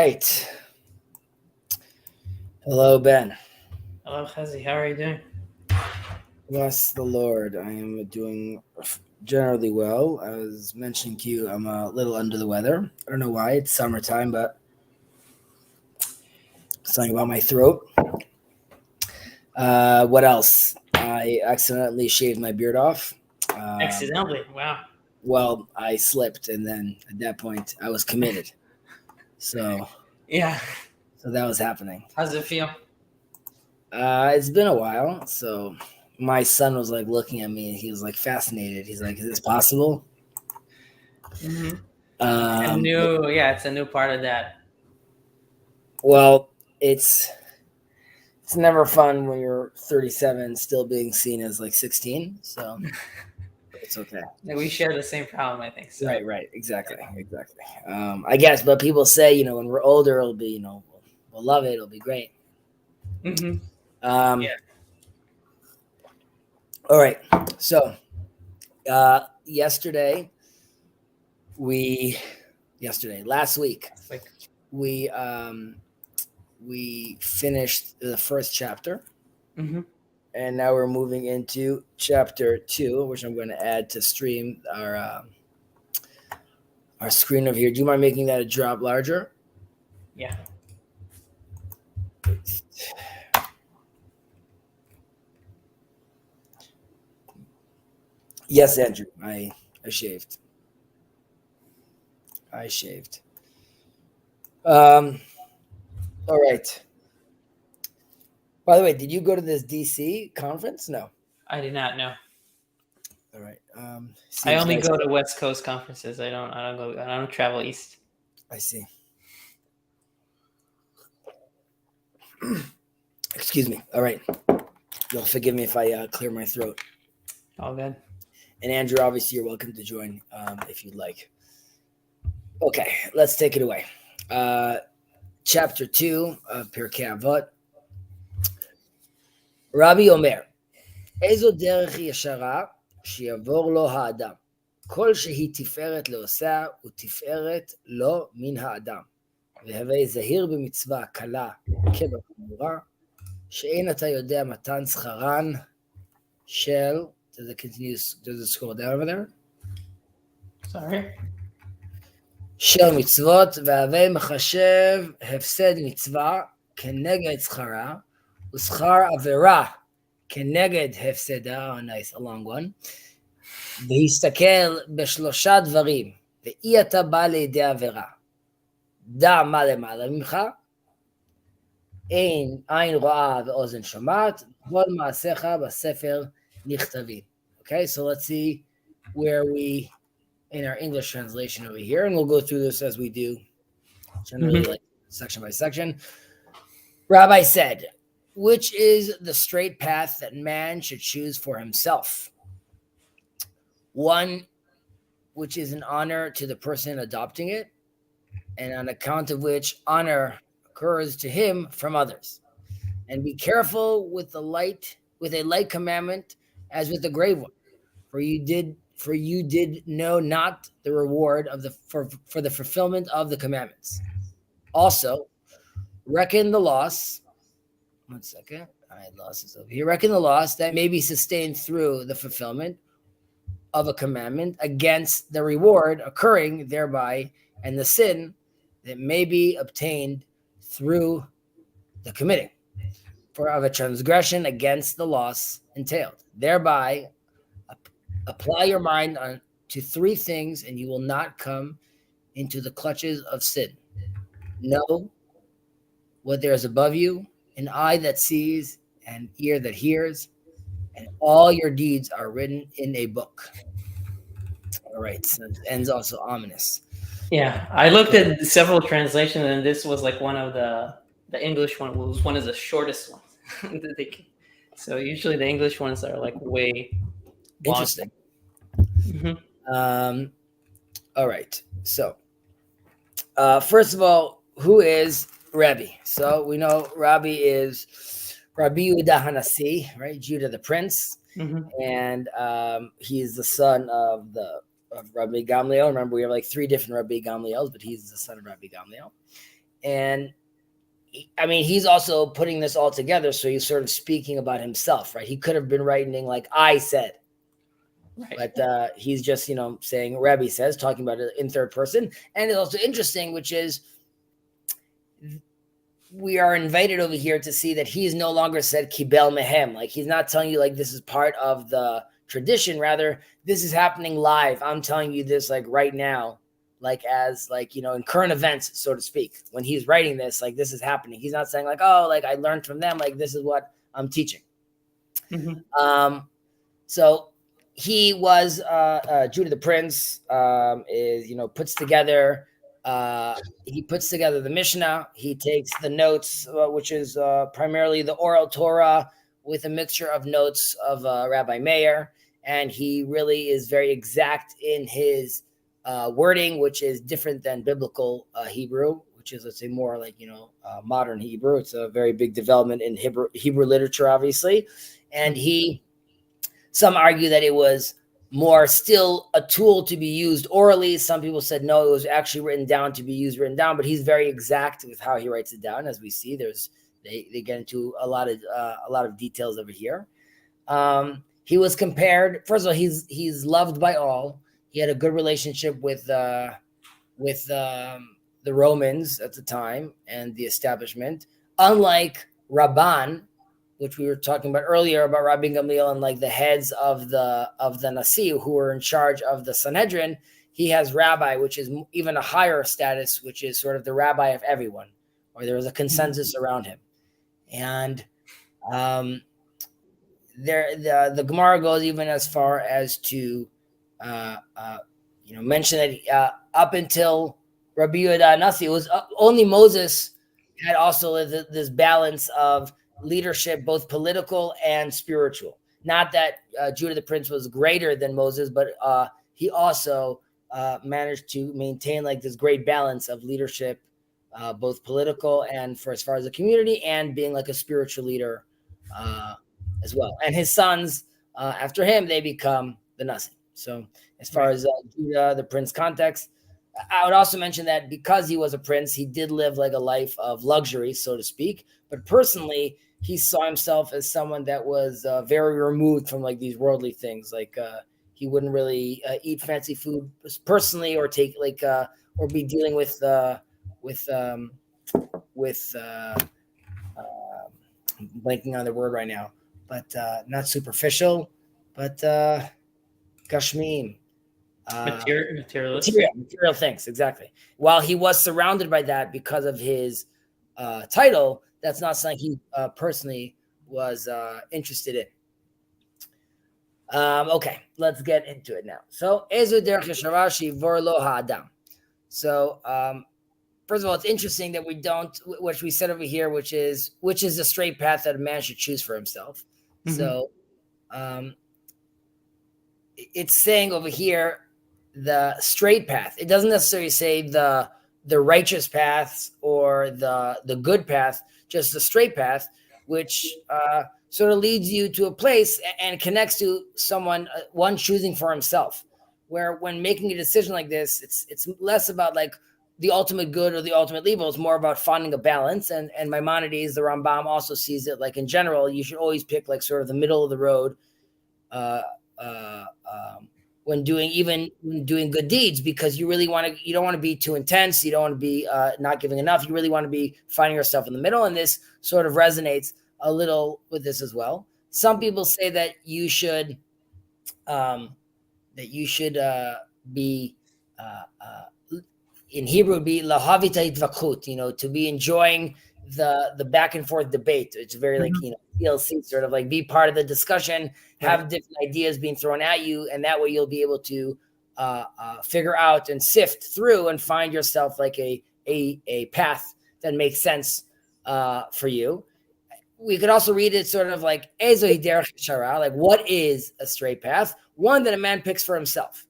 right. Hello, Ben. Hello, Chezi. How are you doing? Bless the Lord. I am doing generally well. I was mentioning to you, I'm a little under the weather. I don't know why. It's summertime, but something about my throat. What else? I accidentally shaved my beard off. Accidentally. Wow. Well, I slipped, and then at that point, I was committed. So Yeah. that was happening. How's it feel? It's been a while. So my son was like looking at me, and he was like fascinated. He's like, "Is this possible?" Mm-hmm. It's a new part of that. Well, it's never fun when you're 37 still being seen as like 16. So it's okay. We share the same problem, I think. So. Right. Exactly. I guess, but people say, when we're older, it'll be, we'll love it. It'll be great. Mm-hmm. Yeah. All right. So, last week, we finished the first chapter. Mm-hmm. And now we're moving into chapter 2, which I'm going to add to stream our screen over here. Do you mind making that a drop larger? Yeah. Yes, Andrew. I shaved. All right. By the way, did you go to this DC conference? No. I did not know. All right. I only go to West Coast conferences. I don't travel east. I see. Excuse me. All right. You'll forgive me if I clear my throat. All good. And Andrew, obviously, you're welcome to join if you'd like. Okay, let's take it away. Chapter 2 of Pirkei Avot. Rabbi Omer, איזו דרך ישרה שיעבור לו האדם. כל שהיא תפארת לעושה ותפארת לו מן האדם. והווי זהיר במצווה קלה כבחמורה, שאין אתה יודע מתן שכרן של... Does it scroll down over there? Sorry. של מצוות, והווי מחשב הפסד מצווה כנגד שכרה, ושכר עבירה כנגד הפסדה, a nice, a long one, והסתכל בשלושה דברים, ואי אתה בא לידי עבירה. דע מה למעלה ממך, אין עין רואה ואוזן שומעת, כל מעשיך בספר נכתבים. Okay, so let's see where we, in our English translation over here, and we'll go through this as we do, generally like section by section. Rabbi said, which is the straight path that man should choose for himself? One, which is an honor to the person adopting it, and on account of which honor occurs to him from others. And be careful with a light commandment as with the grave one, for you did know not the reward of for the fulfillment of the commandments. Also, reckon the loss. One second. I lost this over here. Reckon the loss that may be sustained through the fulfillment of a commandment against the reward occurring thereby, and the sin that may be obtained through the committing of a transgression against the loss entailed. Thereby, apply your mind to 3 things, and you will not come into the clutches of sin. Know what there is above you, an eye that sees, an ear that hears, and all your deeds are written in a book. All right, so it ends also ominous. Yeah, I looked at several translations, and this was like one of the English one was one of the shortest ones. So usually the English ones are like way interesting. Mm-hmm. All right, so first of all, who is Rabbi? So we know Rabbi is Rabbi Yehuda Hanasi, right? Judah the prince, and he's the son of Rabbi Gamliel. Remember, we have like 3 different Rabbi Gamliels, but he's the son of Rabbi Gamliel. And I mean, he's also putting this all together, so he's sort of speaking about himself, right? He could have been writing like I said, Right. but he's just saying Rabbi says, talking about it in third person. And it's also interesting, which is we are invited over here to see that he's no longer said kibel mehem, like he's not telling you like this is part of the tradition, rather this is happening live. I'm telling you this like right now, like as like in current events, so to speak. When he's writing this, like this is happening. He's not saying like, oh, like I learned from them, like this is what I'm teaching. So he was Judah the Prince, is puts together he puts together the Mishnah. He takes the notes, which is primarily the oral Torah, with a mixture of notes of Rabbi Meir, and he really is very exact in his wording, which is different than biblical Hebrew, which is, let's say, more like modern Hebrew. It's a very big development in Hebrew literature, obviously, and some argue that it was more still a tool to be used orally. Some people said no, it was actually written down to be used written down, but he's very exact with how he writes it down. As we see, they get into a lot of details over here. He was compared, first of all, he's loved by all. He had a good relationship with the Romans at the time and the establishment, unlike Rabban, which we were talking about earlier about Rabbi Gamliel and like the heads of the Nasi who were in charge of the Sanhedrin. He has rabbi, which is even a higher status, which is sort of the rabbi of everyone, or there is a consensus around him. And the Gemara goes even as far as to mention that up until Rabbi Yehuda Nasi, it was only Moses had also this balance of leadership, both political and spiritual. Not that Judah the Prince was greater than Moses, but he also managed to maintain like this great balance of leadership, both political and for as far as the community, and being like a spiritual leader as well. And his sons after him, they become the Nasi. So as far as Judah the Prince context, I would also mention that because he was a prince, he did live like a life of luxury, so to speak. But personally, he saw himself as someone that was very removed from like these worldly things. Like he wouldn't really eat fancy food personally, or take like or be dealing with blanking on the word right now, but not superficial, but gashmim. Material things, exactly. While he was surrounded by that because of his title, that's not something he personally was interested in. Okay, let's get into it now. So, first of all, it's interesting that we don't, which we said over here, which is the straight path that a man should choose for himself. So, it's saying over here the straight path. It doesn't necessarily say the righteous paths or the good path, just the straight path, which sort of leads you to a place and connects to someone, one choosing for himself. Where when making a decision like this, it's less about like the ultimate good or the ultimate evil. It's more about finding a balance. And Maimonides, the Rambam, also sees it like in general, you should always pick like sort of the middle of the road when doing good deeds, because you don't want to be too intense. You don't want to be not giving enough. You really want to be finding yourself in the middle. And this sort of resonates a little with this as well. Some people say that you should be in Hebrew be lahavita itvakut, to be enjoying the back and forth debate. It's very like TLC, sort of like be part of the discussion, have different ideas being thrown at you, and that way you'll be able to figure out and sift through and find yourself like a path that makes sense for you. We could also read it sort of like ezo hiderech shara, like what is a straight path? One that a man picks for himself.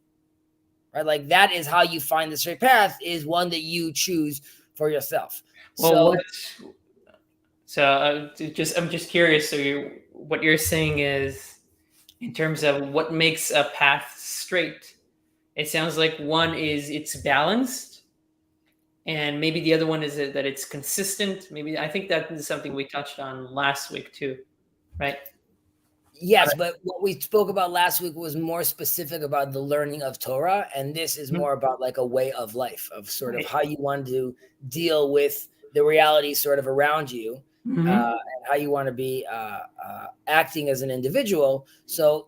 Right? Like that is how you find the straight path, is one that you choose for yourself. Well, I'm just curious. So what you're saying is, in terms of what makes a path straight, it sounds like one is it's balanced, And maybe the other one is that it's consistent. Maybe I think that is something we touched on last week too, right? Yes, but what we spoke about last week was more specific about the learning of Torah, and this is more about like a way of life, of sort of how you want to deal with the reality sort of around you, and how you want to be acting as an individual. So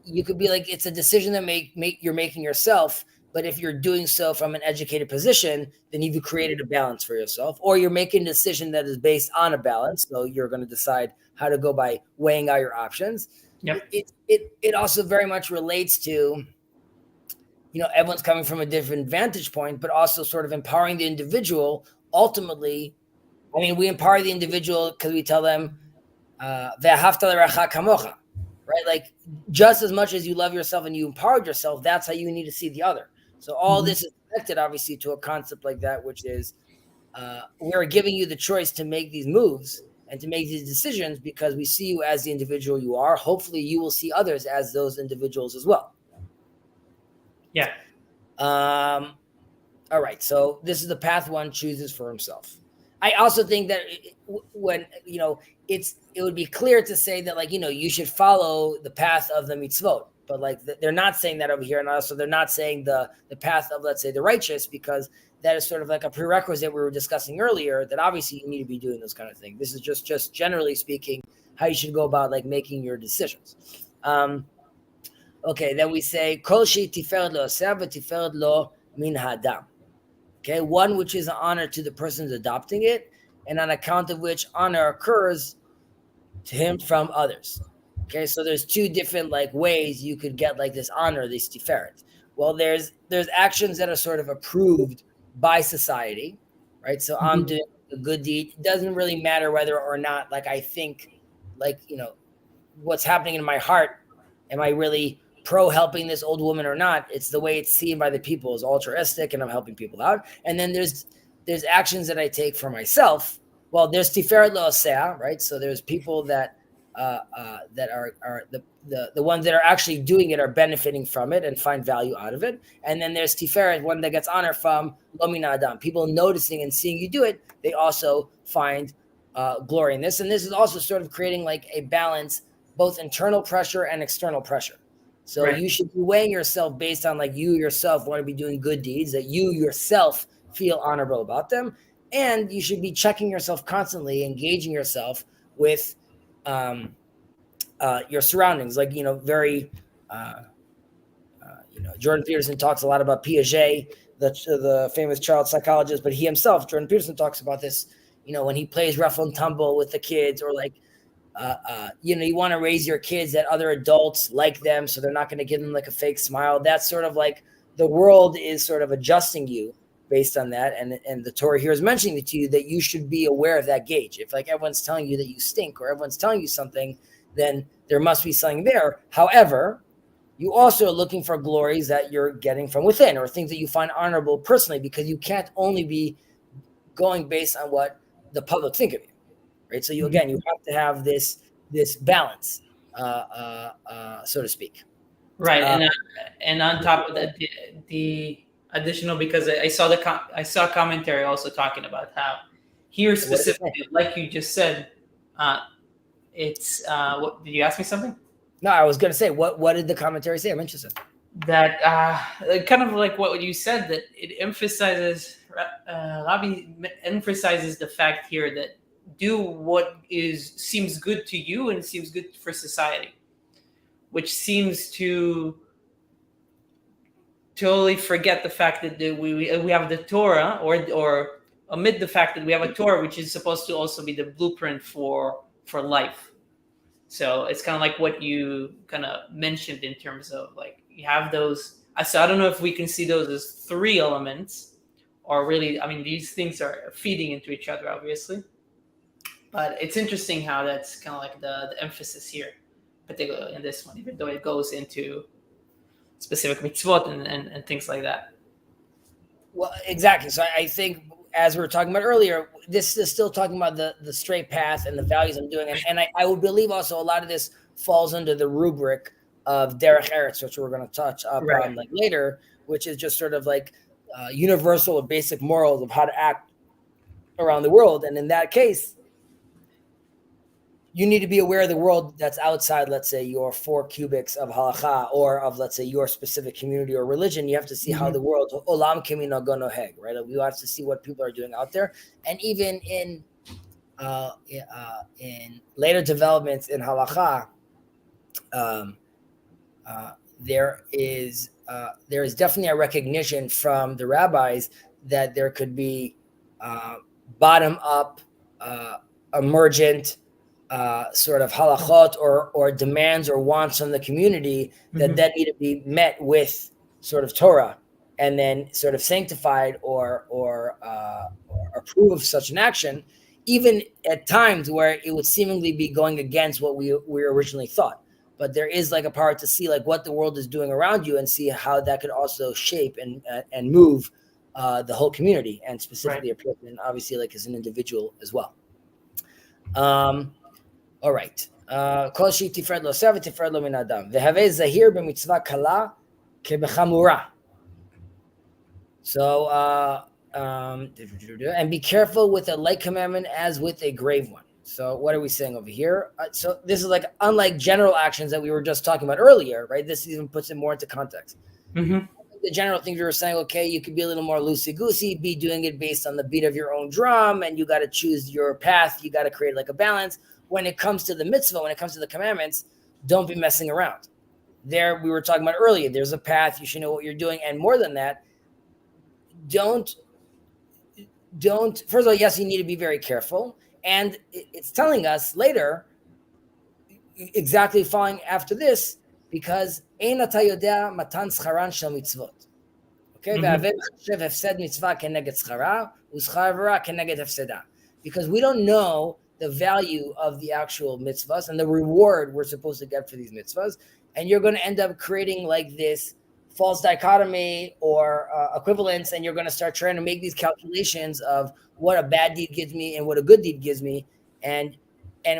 you could be like, it's a decision that you're making yourself. But if you're doing so from an educated position, then you've created a balance for yourself, or you're making a decision that is based on a balance. So you're going to decide how to go by weighing out your options. Yep. It also very much relates to, everyone's coming from a different vantage point, but also sort of empowering the individual. Ultimately, I mean, we empower the individual because we tell them, "Ve'ahavta l'recha kamocha," right? Like, just as much as you love yourself and you empowered yourself, that's how you need to see the other. So all this is connected, obviously, to a concept like that, which is we're giving you the choice to make these moves and to make these decisions because we see you as the individual you are. Hopefully, you will see others as those individuals as well. Yeah. All right. So this is the path one chooses for himself. I also think that when it would be clear to say that you should follow the path of the mitzvot, but they're not saying that over here, and also they're not saying the path of, let's say, the righteous, because that is sort of like a prerequisite we were discussing earlier, that obviously you need to be doing those kind of things. This is just generally speaking how you should go about making your decisions. Okay, then we say kol shi tiferet lo aseh v'tiferet lo min hadam. Okay, one which is an honor to the person adopting it, and on account of which honor occurs to him from others. Okay, so there's two different ways you could get this honor, this tiferet. Well, there's actions that are sort of approved by society, right? So I'm doing a good deed. It doesn't really matter whether or not I think what's happening in my heart. Am I really pro helping this old woman or not? It's the way it's seen by the people as altruistic, and I'm helping people out. And then there's actions that I take for myself. Well, there's tiferet lo aseh, right? So there's people that are the ones that are actually doing it are benefiting from it and find value out of it. And then there's tiferet, one that gets honor from lo min adam. People noticing and seeing you do it, they also find glory in this. And this is also sort of creating a balance, both internal pressure and external pressure. So you should be weighing yourself based on you yourself want to be doing good deeds, that you yourself feel honorable about them. And you should be checking yourself constantly, engaging yourself with your surroundings. Jordan Peterson talks a lot about Piaget, the famous child psychologist, but he himself, Jordan Peterson, talks about this, when he plays rough and tumble with the kids, or you want to raise your kids that other adults like them, so they're not going to give them a fake smile. That's sort of the world is sort of adjusting you based on that. And the Torah here is mentioning to you that you should be aware of that gauge. If everyone's telling you that you stink, or everyone's telling you something, then there must be something there. However, you also are looking for glories that you're getting from within, or things that you find honorable personally, because you can't only be going based on what the public think of you. Right. So you have to have this balance, so to speak. Right. And on top of that, the additional, because I saw commentary also talking about how here specifically, like you just said, it's what did you ask me something? No, I was going to say, what did the commentary say? I'm interested. That kind of like what you said, that it emphasizes, Rabbi emphasizes the fact here that do what seems good to you and seems good for society, which seems to totally forget the fact that we have the Torah, or omit the fact that we have a Torah, which is supposed to also be the blueprint for life. So it's kind of like what you kind of mentioned in terms of you have those. So I don't know if we can see those as three elements, or really, I mean, these things are feeding into each other, obviously. But it's interesting how that's kind of like the emphasis here, particularly in this one, even though it goes into specific mitzvot and things like that. Well, exactly. So I think, as we were talking about earlier, this is still talking about the straight path and the values I'm doing. And I would believe also a lot of this falls under the rubric of derech eretz, which we're going to touch up on later, which is just sort of universal or basic morals of how to act around the world. And in that case, you need to be aware of the world that's outside, let's say, your 4 cubics of halacha, or of, let's say, your specific community or religion. You have to see how the world, olam kemino gonoheg, right? You have to see what people are doing out there. And even in later developments in halacha, there is definitely a recognition from the rabbis that there could be bottom up, emergent sort of halachot or demands or wants from the community that need to be met with sort of Torah, and then sort of sanctified or approve of such an action, even at times where it would seemingly be going against what we originally thought. But there is like a part to see like what the world is doing around you and see how that could also shape and move the whole community, and specifically a person, obviously, like as an individual as well. All right. Kol shi tifred lo sev tifred lo min adam. V'havei zahir b'mitzvah kala kebechamura. So, and be careful with a light commandment as with a grave one. So what are we saying over here? So this is like, unlike general actions that we were just talking about earlier, right? This even puts it more into context. The general things we were saying, okay, you could be a little more loosey-goosey, be doing it based on the beat of your own drum, and you got to choose your path. You got to create like a balance. When it comes to the mitzvah, when it comes to the commandments, don't be messing around. There, we were talking about earlier, there's a path. You should know what you're doing. And more than that, don't, first of all, yes, you need to be very careful. And it's telling us later, exactly following after this, because ein ata yodea matan scharan shel mitzvot. Okay, ve'avev chashev hefsed mitzvah keneged schara u'schar avera keneged hefseda. Because we don't know the value of the actual mitzvahs and the reward we're supposed to get for these mitzvahs, and you're going to end up creating like this false dichotomy or equivalence, and you're going to start trying to make these calculations of what a bad deed gives me and what a good deed gives me. And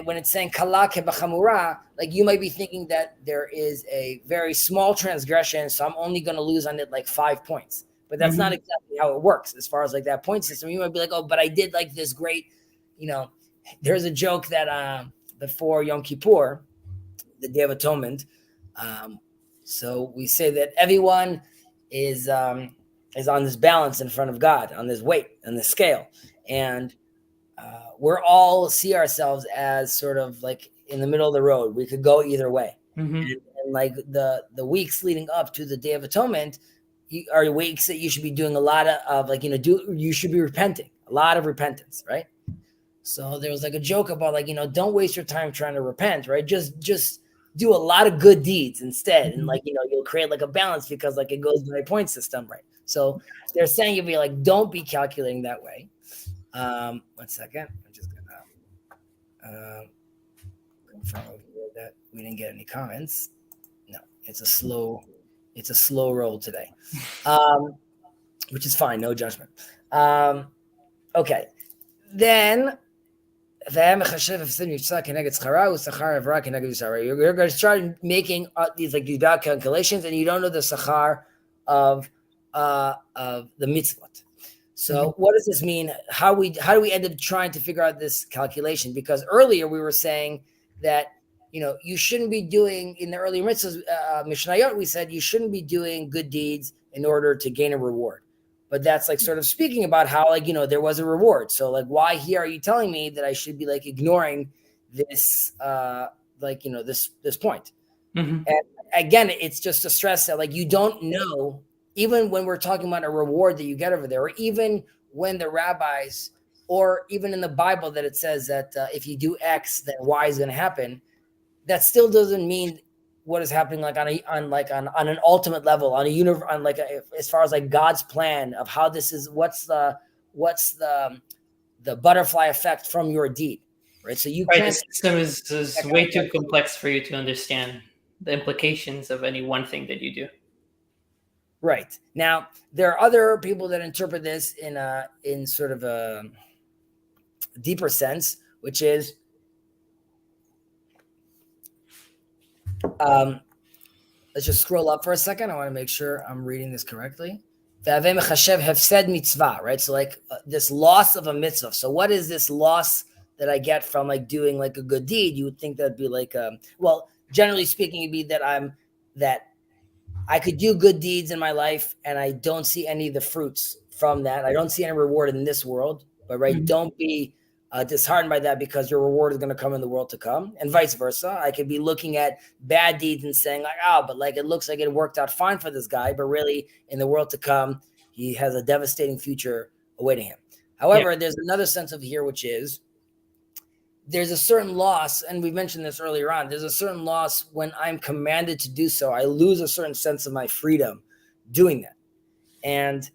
when it's saying kala kebachamura, like you might be thinking that there is a very small transgression, so I'm only going to lose on it like 5 points. But that's not exactly how it works as far as like that point system. You might be like, oh, but I did like this great, there's a joke that before Yom Kippur, the Day of Atonement, so we say that everyone is on this balance in front of God, on this weight, on this scale. And we're all see ourselves as sort of like in the middle of the road. We could go either way. And like the weeks leading up to the Day of Atonement are weeks that you should be doing a lot of like, you should be repenting, a lot of repentance, right? So there was like a joke about like, don't waste your time trying to repent, right? Just do a lot of good deeds instead. And like, you'll create like a balance because like it goes by a point system, right? So they're saying you'll be like, don't be calculating that way. 1 second. I'm just gonna confirm over here that we didn't get any comments. No, it's a slow roll today. Which is fine, no judgment. Okay. Then you're going to start making these bad calculations, and you don't know the sachar of the mitzvot. So what does this mean? How do we end up trying to figure out this calculation? Because earlier we were saying that you shouldn't be doing, in the earlier mitzvahs, Mishnayot, we said you shouldn't be doing good deeds in order to gain a reward. But that's like sort of speaking about how there was a reward. So like, why here are you telling me that I should be like ignoring this this point? And again, it's just to stress that like you don't know, even when we're talking about a reward that you get over there, or even when the rabbis, or even in the Bible that it says that if you do X, then Y is going to happen. That still doesn't mean what is happening like on an ultimate level, on a universe, on like as far as like God's plan of how this is, what's the butterfly effect from your deed, right? So you can't. The system is way too complex for you to understand the implications of any one thing that you do. Right. Now, there are other people that interpret this in sort of a deeper sense, which is let's just scroll up for a second. I want to make sure I'm reading this correctly. right? So like this loss of a mitzvah. So what is this loss that I get from like doing like a good deed? You would think that'd be like, well, generally speaking, it'd be that I could do good deeds in my life and I don't see any of the fruits from that. I don't see any reward in this world, but right, Mhm. don't be disheartened by that, because your reward is going to come in the world to come, and vice versa. I could be looking at bad deeds and saying like, oh, but like it looks like it worked out fine for this guy, but really in the world to come, he has a devastating future awaiting him. However, there's another sense of here, which is there's a certain loss, and we mentioned this earlier on. There's a certain loss when I'm commanded to do so. I lose a certain sense of my freedom doing that. And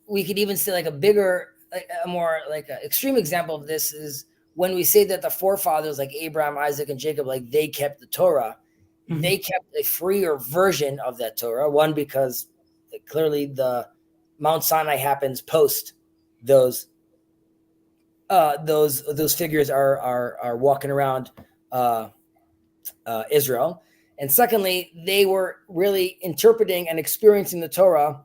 we could even say like a more like an extreme example of this is when we say that the forefathers like Abraham, Isaac, and Jacob, like they kept the Torah, they kept a freer version of that Torah. One, because clearly the Mount Sinai happens post those figures are walking around Israel, and secondly, they were really interpreting and experiencing the Torah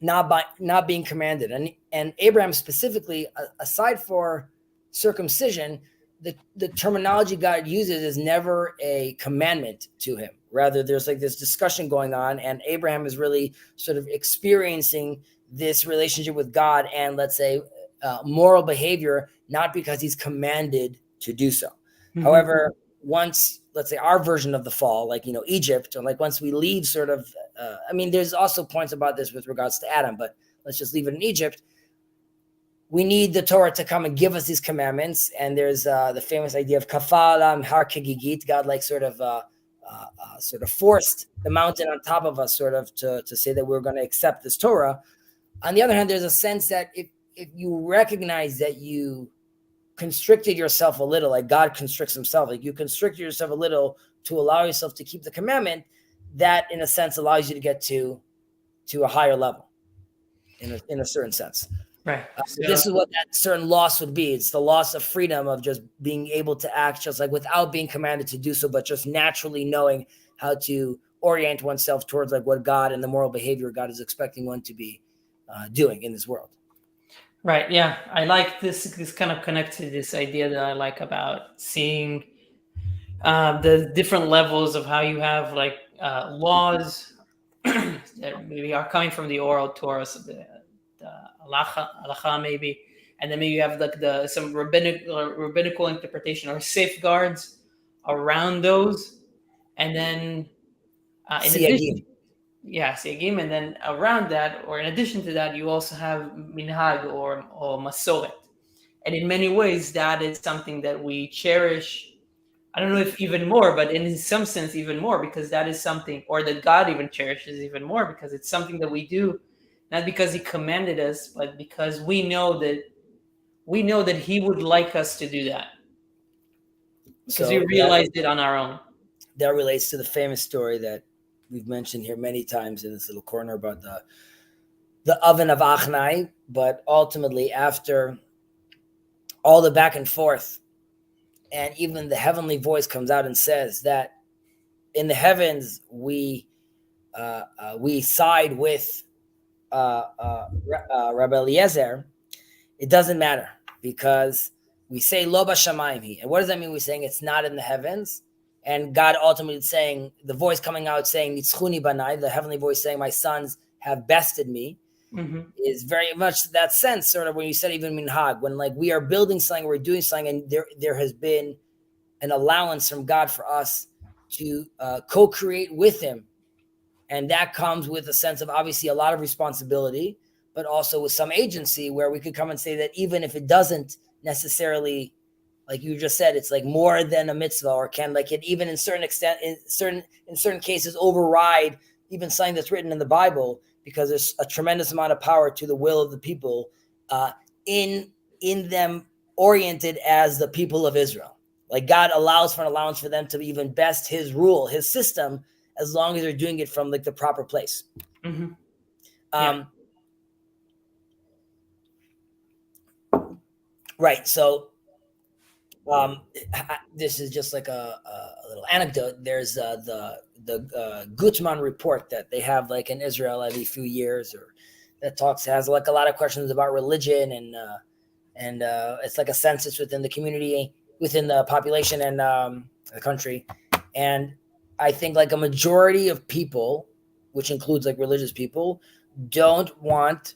not being commanded. And Abraham specifically, aside for circumcision, the terminology God uses is never a commandment to him. Rather, there's like this discussion going on, and Abraham is really sort of experiencing this relationship with God and, let's say, moral behavior, not because he's commanded to do so. However, once, let's say, our version of the fall, like, Egypt, or like once we leave sort of, there's also points about this with regards to Adam, but let's just leave it in Egypt. We need the Torah to come and give us these commandments. And there's the famous idea of kafalam har kegigit. God like sort of forced the mountain on top of us, sort of to say that we're going to accept this Torah. On the other hand, there's a sense that if you recognize that you constricted yourself a little, like God constricts himself, like you constricted yourself a little to allow yourself to keep the commandment, that in a sense allows you to get to a higher level in a certain sense. Right. So, this is what that certain loss would be. It's the loss of freedom of just being able to act just like without being commanded to do so, but just naturally knowing how to orient oneself towards like what God and the moral behavior God is expecting one to be doing in this world. Right. Yeah. I like this kind of connects to this idea that I like about seeing the different levels of how you have like laws that maybe are coming from the oral Torah, so the halacha maybe, and then maybe you have like some rabbinical interpretation or safeguards around those, and then in addition, siyagim, and then around that, or in addition to that, you also have minhag or masoret, and in many ways that is something that we cherish. I don't know if even more, but in some sense even more, because that is something, or that God even cherishes even more, because it's something that we do, not because he commanded us, but because we know that he would like us to do that. Because we realized it on our own. That relates to the famous story that we've mentioned here many times in this little corner about the oven of Achnai, but ultimately after all the back and forth, and even the heavenly voice comes out and says that in the heavens we side with Rabbi Eliezer. It doesn't matter because we say lo b'shamayim hi. And what does that mean? We're saying it's not in the heavens. And God ultimately saying, the voice coming out saying, nitzchuni banai, the heavenly voice saying, my sons have bested me, is very much that sense, sort of when you said even minhag, when like we are building something, we're doing something, and there has been an allowance from God for us to co-create with him. And that comes with a sense of obviously a lot of responsibility, but also with some agency where we could come and say that even if it doesn't necessarily, like you just said, it's like more than a mitzvah, or can like it even in certain extent, in certain cases override even something that's written in the Bible, because there's a tremendous amount of power to the will of the people in them oriented as the people of Israel. Like God allows for an allowance for them to even best his rule, his system, as long as they're doing it from like the proper place. Right. So this is just like a little anecdote. There's the Gutman report that they have like in Israel every few years, or that has like a lot of questions about religion, and it's like a census within the community, within the population, and the country. And I think like a majority of people, which includes like religious people, don't want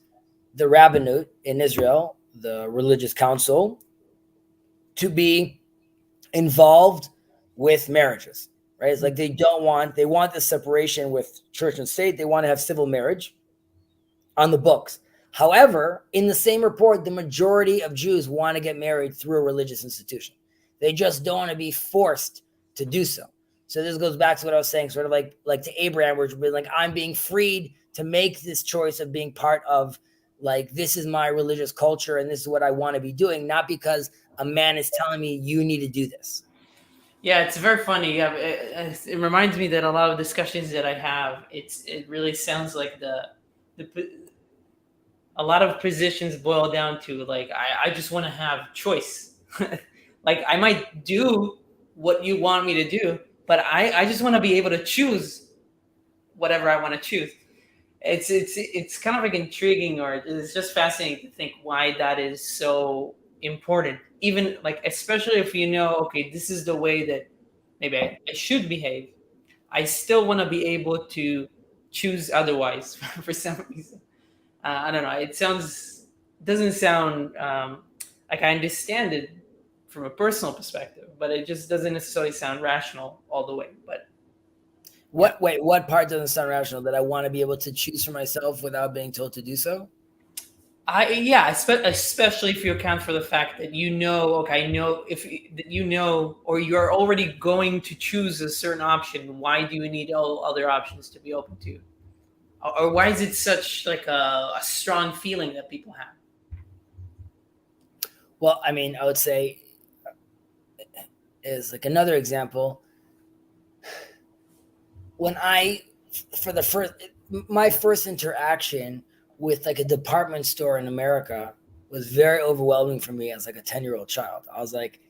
the rabbinate in Israel, the religious council, to be involved with marriages, right? It's like they want the separation with church and state. They want to have civil marriage on the books. However, in the same report, the majority of Jews want to get married through a religious institution. They just don't want to be forced to do so. So this goes back to what I was saying, sort of like to Abraham, where it's like, I'm being freed to make this choice of being part of, like, this is my religious culture and this is what I want to be doing, not because a man is telling me you need to do this. Yeah, it's very funny. It reminds me that a lot of discussions that I have, it really sounds like a lot of positions boil down to like, I just want to have choice. Like, I might do what you want me to do, but I just want to be able to choose whatever I want to choose. It's kind of like intriguing, or it's just fascinating to think why that is so important. Even like, especially if you know, okay, this is the way that maybe I should behave, I still want to be able to choose otherwise for some reason. I don't know. Doesn't sound like I understand it from a personal perspective, but it just doesn't necessarily sound rational all the way. But what part doesn't sound rational? That I want to be able to choose for myself without being told to do so? Especially if you account for the fact that or you're already going to choose a certain option. Why do you need all other options to be open to? Or why is it such like a strong feeling that people have? Well, I mean, I would say is like another example. When my first interaction with like a department store in America was very overwhelming for me as like a 10-year-old child. I was like,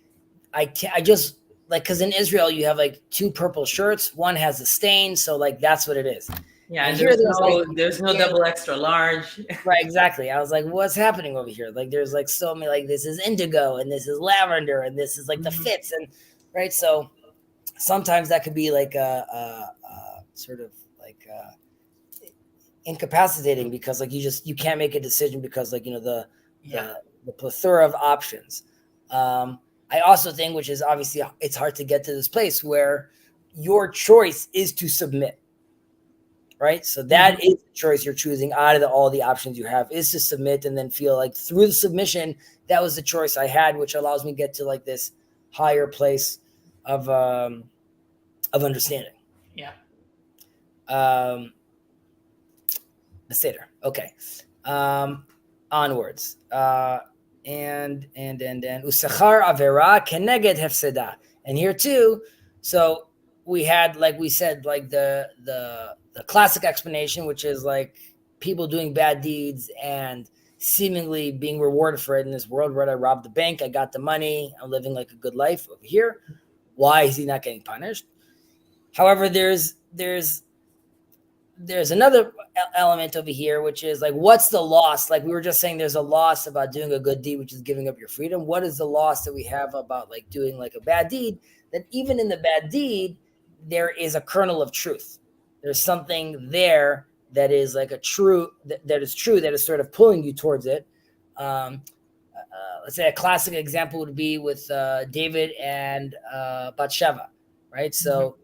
I just like, because in Israel you have like 2 purple shirts, one has a stain, so like that's what it is. Yeah, and there's no double extra large. Right, exactly. I was like, what's happening over here? Like, there's like so many, like, this is indigo and this is lavender and this is like the fits, and right. So sometimes that could be like a sort of like incapacitating, because like you can't make a decision because like, you know, the plethora of options. I also think, which is obviously, it's hard to get to this place where your choice is to submit. Right. So that is the choice you're choosing out of all the options you have, is to submit, and then feel like through the submission, that was the choice I had, which allows me to get to like this higher place of understanding. Yeah. The Seder. Okay. Onwards. And Usachar Avera Keneged Hefseda. And here too, so we had, like we said, like the classic explanation, which is like people doing bad deeds and seemingly being rewarded for it in this world, where I robbed the bank, I got the money, I'm living like a good life over here. Why is he not getting punished? However, there's another element over here, which is like, what's the loss? Like we were just saying, there's a loss about doing a good deed, which is giving up your freedom. What is the loss that we have about like doing like a bad deed? That even in the bad deed, there is a kernel of truth. There's something there that is like that is true, that is sort of pulling you towards it. Let's say a classic example would be with David and Bathsheba, right? So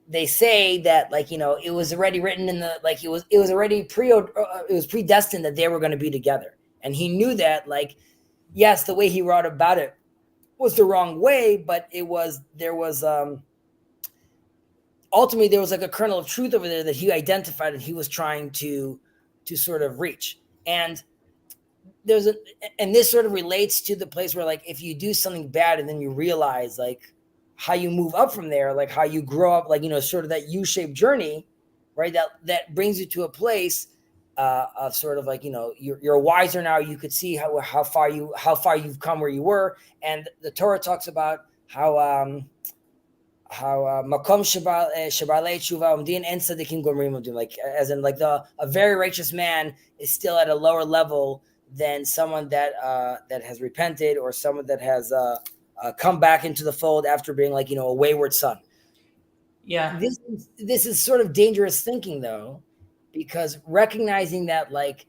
they say that, like, you know, it was already written in the, like, it was already it was predestined that they were going to be together, and he knew that, like, yes, the way he wrote about it was the wrong way, but ultimately there was like a kernel of truth over there that he identified and he was trying to sort of reach. And and this sort of relates to the place where, like, if you do something bad and then you realize like how you move up from there, like how you grow up, like, you know, sort of that U-shaped journey, right? That brings you to a place of sort of like, you know, you're wiser now. You could see how far you've come where you were. And the Torah talks about how makom shabalei tshuva umdin en tzadikim gomrim umdin, like as in like a very righteous man is still at a lower level than someone that has repented, or someone that has come back into the fold after being like, a wayward son. Yeah. This is sort of dangerous thinking, though, because recognizing that, like,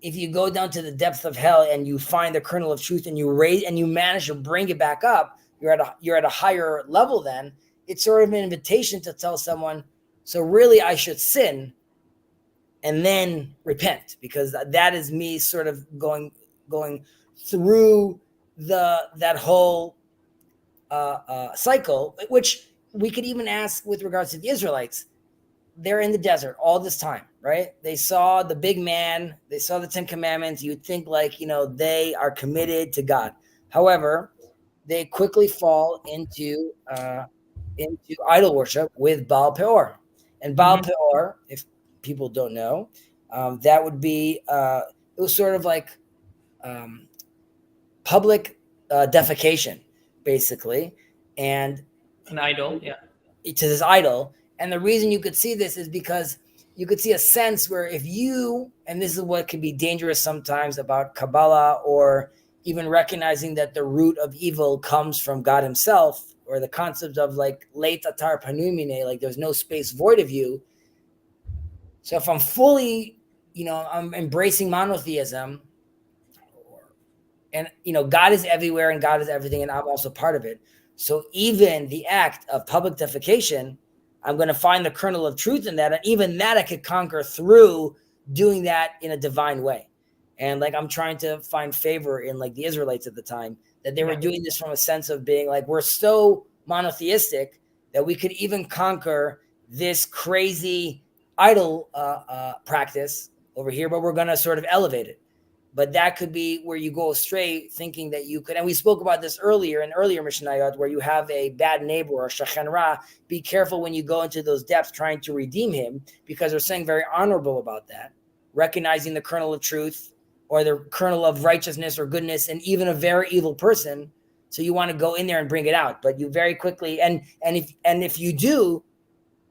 if you go down to the depth of hell and you find the kernel of truth and you manage to bring it back up, you're at a higher level. Then it's sort of an invitation to tell someone, so really I should sin and then repent, because that is me sort of going through that whole cycle, which we could even ask with regards to the Israelites. They're in the desert all this time, right? They saw the big man, they saw the 10 Commandments. You'd think like, they are committed to God. However, they quickly fall into idol worship with Baal Peor. And Baal Peor, if people don't know, that would be, it was sort of like public defecation, basically, and an idol, yeah, to this idol. And the reason you could see this is because you could see a sense where if you, and this is what can be dangerous sometimes about Kabbalah, or even recognizing that the root of evil comes from God himself, or the concept of like leit atar panumine, like there's no space void of you. So if I'm fully, I'm embracing monotheism, and God is everywhere and God is everything, and I'm also part of it. So even the act of public defecation, I'm going to find the kernel of truth in that, and even that I could conquer through doing that in a divine way. And like I'm trying to find favor in like the Israelites at the time, that they were doing this from a sense of being like, we're so monotheistic that we could even conquer this crazy idol practice over here, but we're going to sort of elevate it. But that could be where you go astray, thinking that you could, and we spoke about this earlier in earlier Mishnayot, where you have a bad neighbor or shachan ra. Be careful when you go into those depths trying to redeem him, because they're saying very honorable about that, recognizing the kernel of truth or the kernel of righteousness or goodness, and even a very evil person. So you want to go in there and bring it out, but you very quickly, and if you do,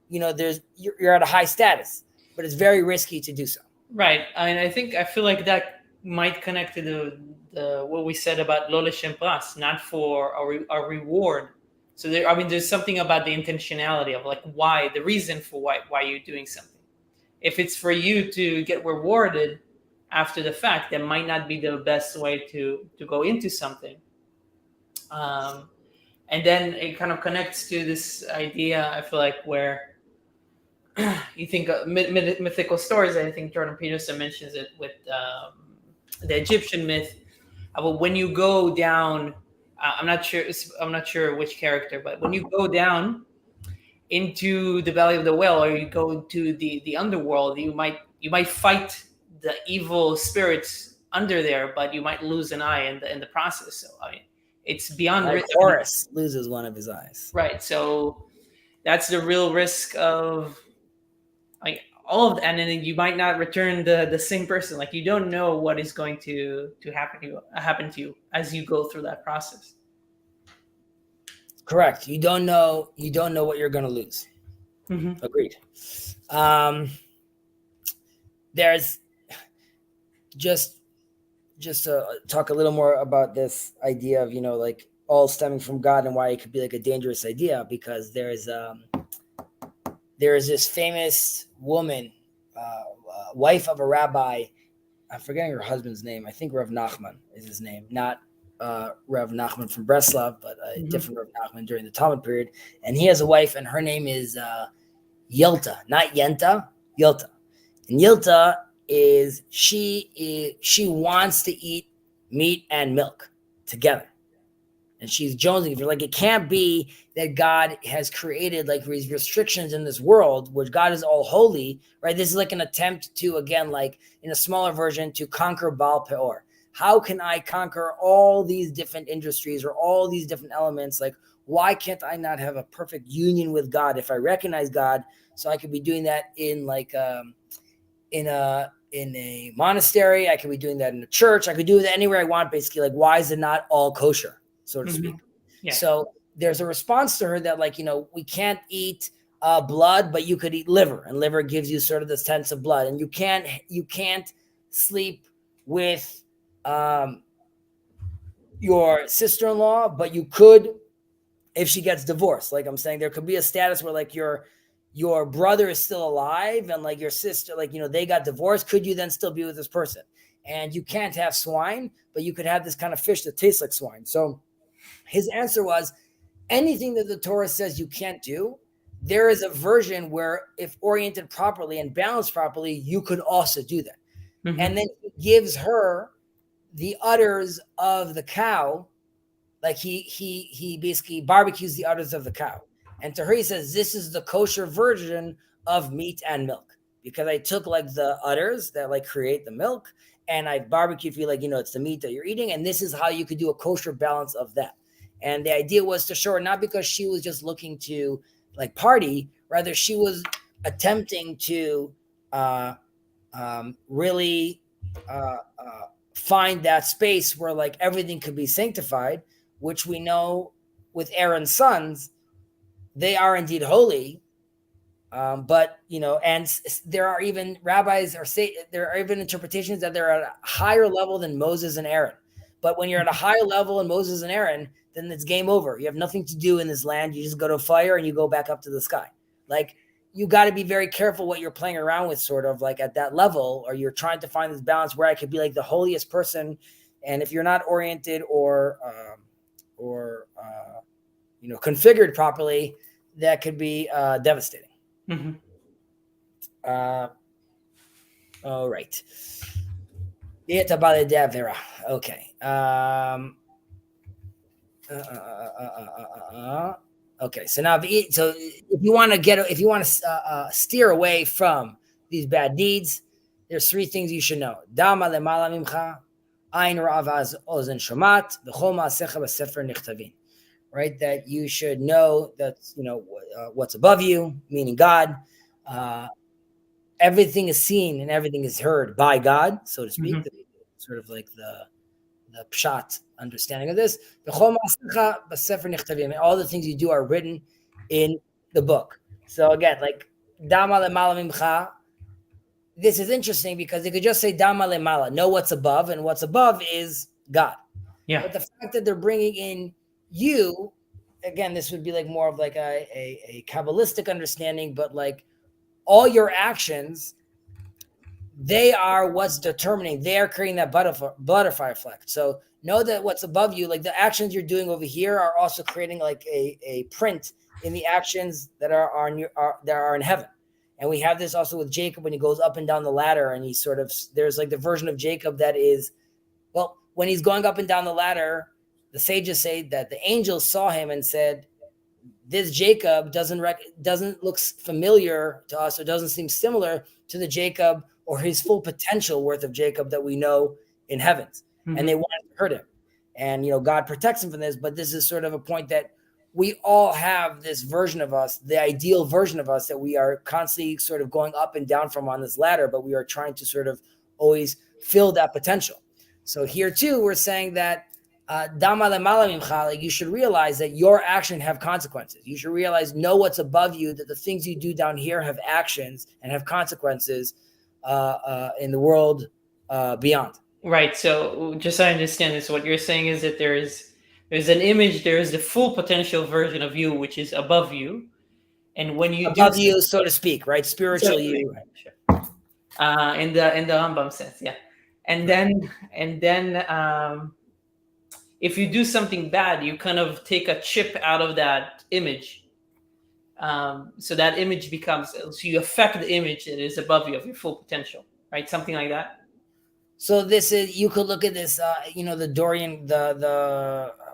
you're at a high status, but it's very risky to do so. Right. I feel like that might connect to the what we said about lo l'shem pras, not for a reward. So there's something about the intentionality of like why, the reason for why you're doing something. If it's for you to get rewarded after the fact, that might not be the best way to go into something. And then it kind of connects to this idea, I feel like, where you think mythical stories. I think Jordan Peterson mentions it with the Egyptian myth about when you go down. I'm not sure which character, but when you go down into the Valley of the Whale, or you go to the underworld, you might fight the evil spirits under there, but you might lose an eye in the process. So it's beyond like Horus loses one of his eyes. Right. So that's the real risk of all of that, and then you might not return the same person. Like you don't know what is going to happen to you as you go through that process. Correct. You don't know what you're going to lose. Mm-hmm. Agreed. There's just to talk a little more about this idea of like all stemming from God, and why it could be like a dangerous idea, because there is this famous woman, wife of a rabbi. I'm forgetting her husband's name. I think Rav Nachman is his name, not Rav Nachman from Breslov, but a different Rav Nachman during the Talmud period. And he has a wife, and her name is Yelta, not Yenta, Yelta. And Yelta she wants to eat meat and milk together. And she's jonesing for, like, it can't be that God has created like these restrictions in this world, which God is all holy, right? This is like an attempt to, again, like in a smaller version, to conquer Baal Peor. How can I conquer all these different industries or all these different elements? Like, why can't I not have a perfect union with God if I recognize God? So I could be doing that in like in a monastery. I could be doing that in a church. I could do that anywhere I want, basically. Like, why is it not all kosher, so to speak? Yeah. So there's a response to her that, like, we can't eat blood, but you could eat liver, and liver gives you sort of the sense of blood, and you can't sleep with your sister-in-law, but you could if she gets divorced. Like I'm saying, there could be a status where like your brother is still alive and like your sister, like, they got divorced. Could you then still be with this person? And you can't have swine, but you could have this kind of fish that tastes like swine. So his answer was, anything that the Torah says you can't do, there is a version where if oriented properly and balanced properly, you could also do that. Mm-hmm. And then he gives her the udders of the cow. Like he basically barbecues the udders of the cow. And to her, he says, this is the kosher version of meat and milk, because I took like the udders that like create the milk and I barbecued for you, like, it's the meat that you're eating. And this is how you could do a kosher balance of that. And the idea was to show her, not because she was just looking to like party, rather she was attempting to really find that space where like everything could be sanctified, which we know with Aaron's sons, they are indeed holy. But, and there are even rabbis there are even interpretations that they're at a higher level than Moses and Aaron. But when you're at a higher level than Moses and Aaron, then it's game over. You have nothing to do in this land. You just go to fire and you go back up to the sky. Like, you got to be very careful what you're playing around with, sort of like at that level, or you're trying to find this balance where I could be like the holiest person. And if you're not oriented or configured properly, that could be devastating. Mm-hmm. All right. Okay. Okay. So now, if you want to steer away from these bad deeds, there's three things you should know. Dama lemala mimcha, ayin ra'ava ozen shomat, v'chol ma'asecha b'sefer nichtavin. Right? That you should know that, what's above you, meaning God. Everything is seen and everything is heard by God, so to speak. Mm-hmm. Sort of like the pshat understanding of this. All the things you do are written in the book. So again, like dama lemala mimcha. This is interesting because they could just say dama lemala, know what's above, and what's above is God. Yeah. But the fact that they're bringing in you, again, this would be like more of like a Kabbalistic understanding, but like all your actions, they are what's determining. They are creating that butterfly effect. So know that what's above you, like the actions you're doing over here, are also creating like a print in the actions that are in heaven. And we have this also with Jacob when he goes up and down the ladder, and there's like the version of Jacob that is, well, when he's going up and down the ladder, the sages say that the angels saw him and said, this Jacob doesn't look familiar to us, or doesn't seem similar to the Jacob or his full potential worth of Jacob that we know in heavens. Mm-hmm. And they wanted to hurt him. And, God protects him from this, but this is sort of a point that we all have this version of us, the ideal version of us, that we are constantly sort of going up and down from on this ladder, but we are trying to sort of always fill that potential. So here too, we're saying that dama lemala mimcha, like you should realize that your action have consequences. You should realize, know what's above you, that the things you do down here have actions and have consequences in the world beyond. Right. So just so I understand this, what you're saying is that there's an image, there is the full potential version of you, which is above you. And when you above you, so to speak, right? Spiritual you. Right. Sure. In the Rambam sense, yeah. And then if you do something bad, you kind of take a chip out of that image. So that image so you affect the image that is above you, of your full potential, right? Something like that. So this is, you could look at this, the Dorian,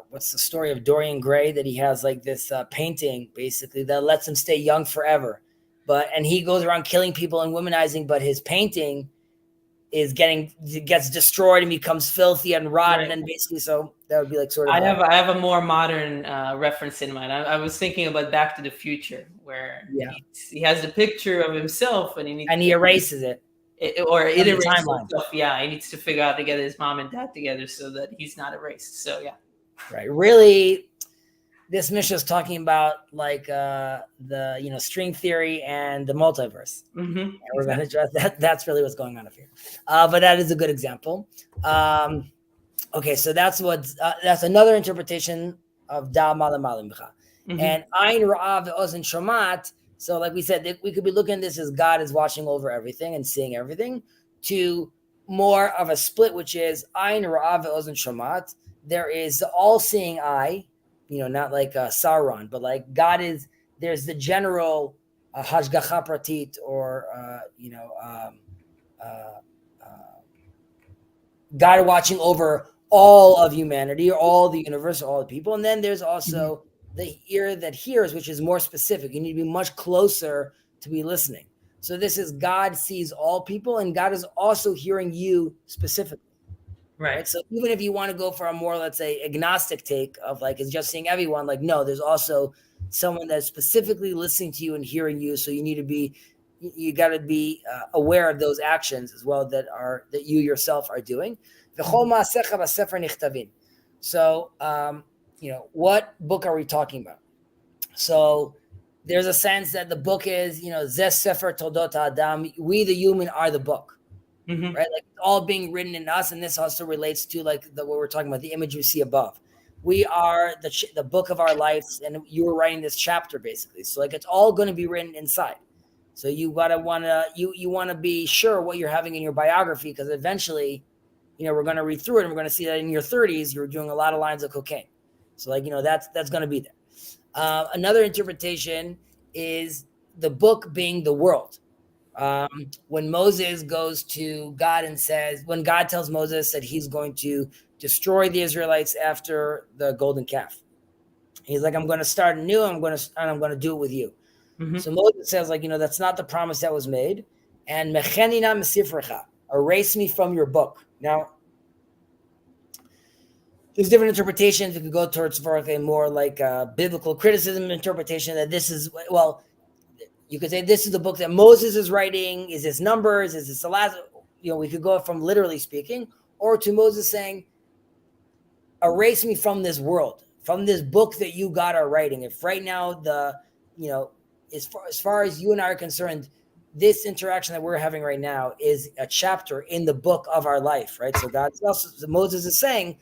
what's the story of Dorian Gray, that he has like this painting basically that lets him stay young forever. And he goes around killing people and womanizing, but his painting gets destroyed and becomes filthy and rotten. Right. And basically, so that would be like sort of. I have a more modern reference in mind. I was thinking about Back to the Future, where he has a picture of himself and he erases it. It erases himself. Yeah, he needs to figure out to get his mom and dad together so that he's not erased. So yeah. Right. Really, this Mishnah is talking about like the string theory and the multiverse. Mm-hmm. And we're going to address that. That's really what's going on up here. But that is a good example. Okay, so that's another interpretation of da malam and ayin ra'av ozen shomat. So, like we said, we could be looking at this as God is watching over everything and seeing everything, to more of a split, which is ayin ra'av ozen shomat. There is the all-seeing eye, not like Sauron, but like God is. There's the general hashgacha pratit, or God watching over all of humanity, or all the universe, or all the people. And then there's also the ear that hears, which is more specific. You need to be much closer to be listening. So this is God sees all people, and God is also hearing you specifically. Right. So even if you want to go for a more, let's say, agnostic take of like, it's just seeing everyone, like, no, there's also someone that's specifically listening to you and hearing you. So you got to be aware of those actions as well that you yourself are doing. So, what book are we talking about? So there's a sense that the book is, Zeh Sefer Toldot Adam. We, the human, are the book. Right, like it's all being written in us, and this also relates to like what we're talking about, the image you see above. We are the book of our lives, and you were writing this chapter basically. So like it's all going to be written inside. So you want to be sure what you're having in your biography, because eventually, we're going to read through it, and we're going to see that in your 30s you were doing a lot of lines of cocaine. So like that's going to be there. Another interpretation is the book being the world. When Moses goes to God and says, when God tells Moses that he's going to destroy the Israelites after the golden calf, he's like, I'm going to start anew. I'm going to do it with you. So Moses says, like, that's not the promise that was made. And mechenina mesifrecha, erase me from your book. Now, there's different interpretations. You could go towards a more like biblical criticism interpretation that this is, well, you could say this is the book that Moses is writing. Is this Numbers? Is this the last? We could go from literally speaking, or to Moses saying, erase me from this world, from this book that you God are writing. If right now as far as you and I are concerned, this interaction that we're having right now is a chapter in the book of our life, right? So Moses is saying,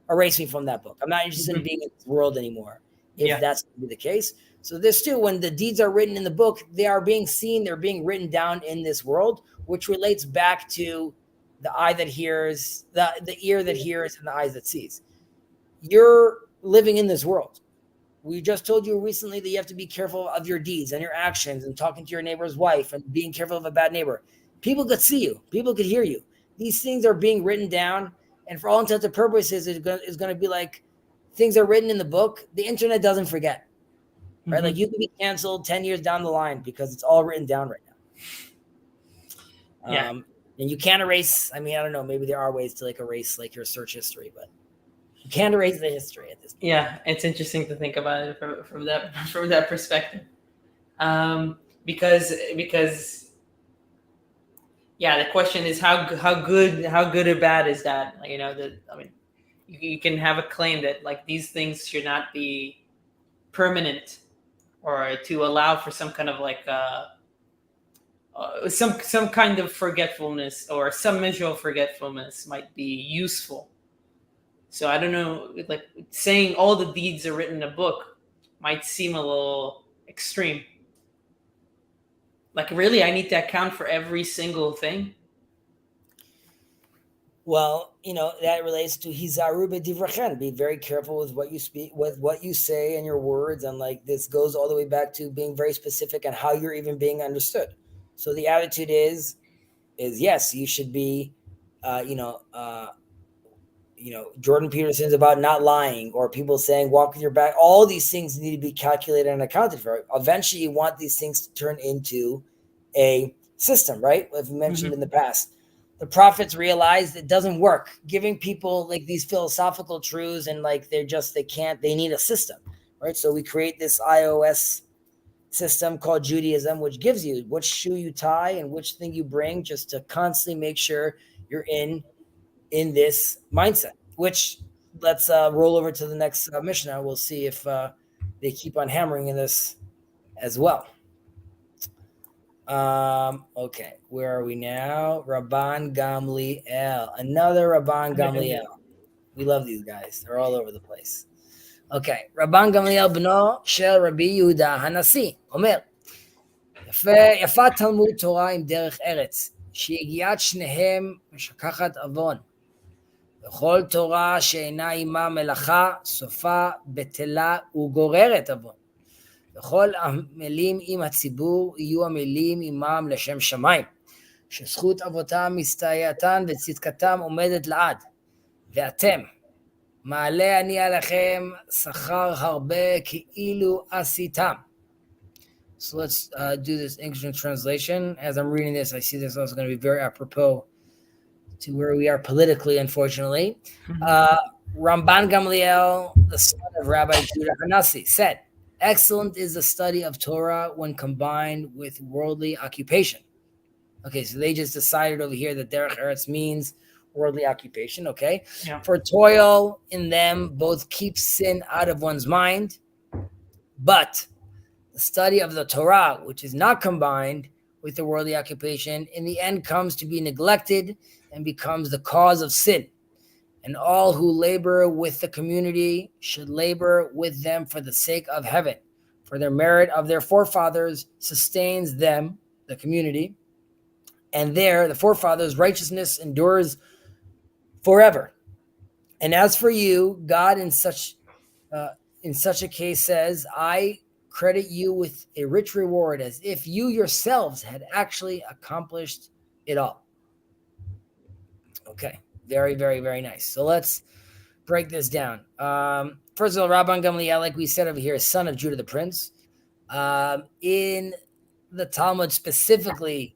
erase me from that book. I'm not interested in being in this world anymore, if that's going to be the case. So this too, when the deeds are written in the book, they are being seen, they're being written down in this world, which relates back to the eye that hears, the ear that hears, and the eyes that sees. You're living in this world. We just told you recently that you have to be careful of your deeds and your actions, and talking to your neighbor's wife and being careful of a bad neighbor. People could see you. People could hear you. These things are being written down, and for all intents and purposes, it's going to be like things are written in the book. The internet doesn't forget. Right? Like you could be canceled 10 years down the line because it's all written down right now. And you can't erase. I mean, I don't know. Maybe there are ways to like erase like your search history, but you can't erase the history at this point. Yeah, it's interesting to think about it from that perspective. Because the question is how good or bad is that? You can have a claim that like these things should not be permanent, or to allow for some kind of like some kind of forgetfulness, or some measure of forgetfulness might be useful. So I don't know, like saying all the deeds are written in a book might seem a little extreme. Like, really, I need to account for every single thing? Well, that relates to hizaru b'divrachem. Be very careful with what you speak, with what you say and your words. And like this goes all the way back to being very specific on how you're even being understood. So the attitude is yes, you should be, Jordan Peterson's about not lying, or people saying walk with your back. All these things need to be calculated and accounted for. Eventually, you want these things to turn into a system, right? As we mentioned in the past. The prophets realized it doesn't work. Giving people like these philosophical truths and like they need a system, right? So we create this iOS system called Judaism, which gives you which shoe you tie and which thing you bring, just to constantly make sure you're in this mindset. Which let's roll over to the next Mishnah. We'll see if they keep on hammering in this as well. Okay, where are we now? Rabban Gamliel, another Rabban Gamliel. We love these guys; they're all over the place. Okay, Rabban Gamliel bno shel Rabbi Yehuda Hanasi אומר, יפה תלמוד תורה עם דרך ארץ, שיגיעת שניהם משכחת עוון. וכל תורה שאינה עמה מלאכה, סופה בטלה וגוררת עוון. וכל המילים עם הציבור יהיו המילים עמם לשם שמיים, שזכות אבותם מסתייעתן וצדקתם עומדת לעד. ואתם, מעלה אני עליכם שכר הרבה כאילו עשיתם. So let's do this English translation. As I'm reading this, I see this also going to be very apropos to where we are politically, unfortunately. Ramban Gamliel, the son of Rabbi Judah Hanasi, said, excellent is the study of Torah when combined with worldly occupation. Okay, so they just decided over here that Derech Eretz means worldly occupation, okay? Yeah. For toil in them both keeps sin out of one's mind, but the study of the Torah, which is not combined with the worldly occupation, in the end comes to be neglected and becomes the cause of sin. And all who labor with the community should labor with them for the sake of heaven, for their merit of their forefathers sustains them, the community, and there the forefathers' righteousness endures forever. And as for you, God in such a case says, I credit you with a rich reward as if you yourselves had actually accomplished it all. Okay, very, very, very nice. So let's break this down. First of all, Rabban Gamliel, like we said over here, is son of Judah the Prince. In the Talmud specifically,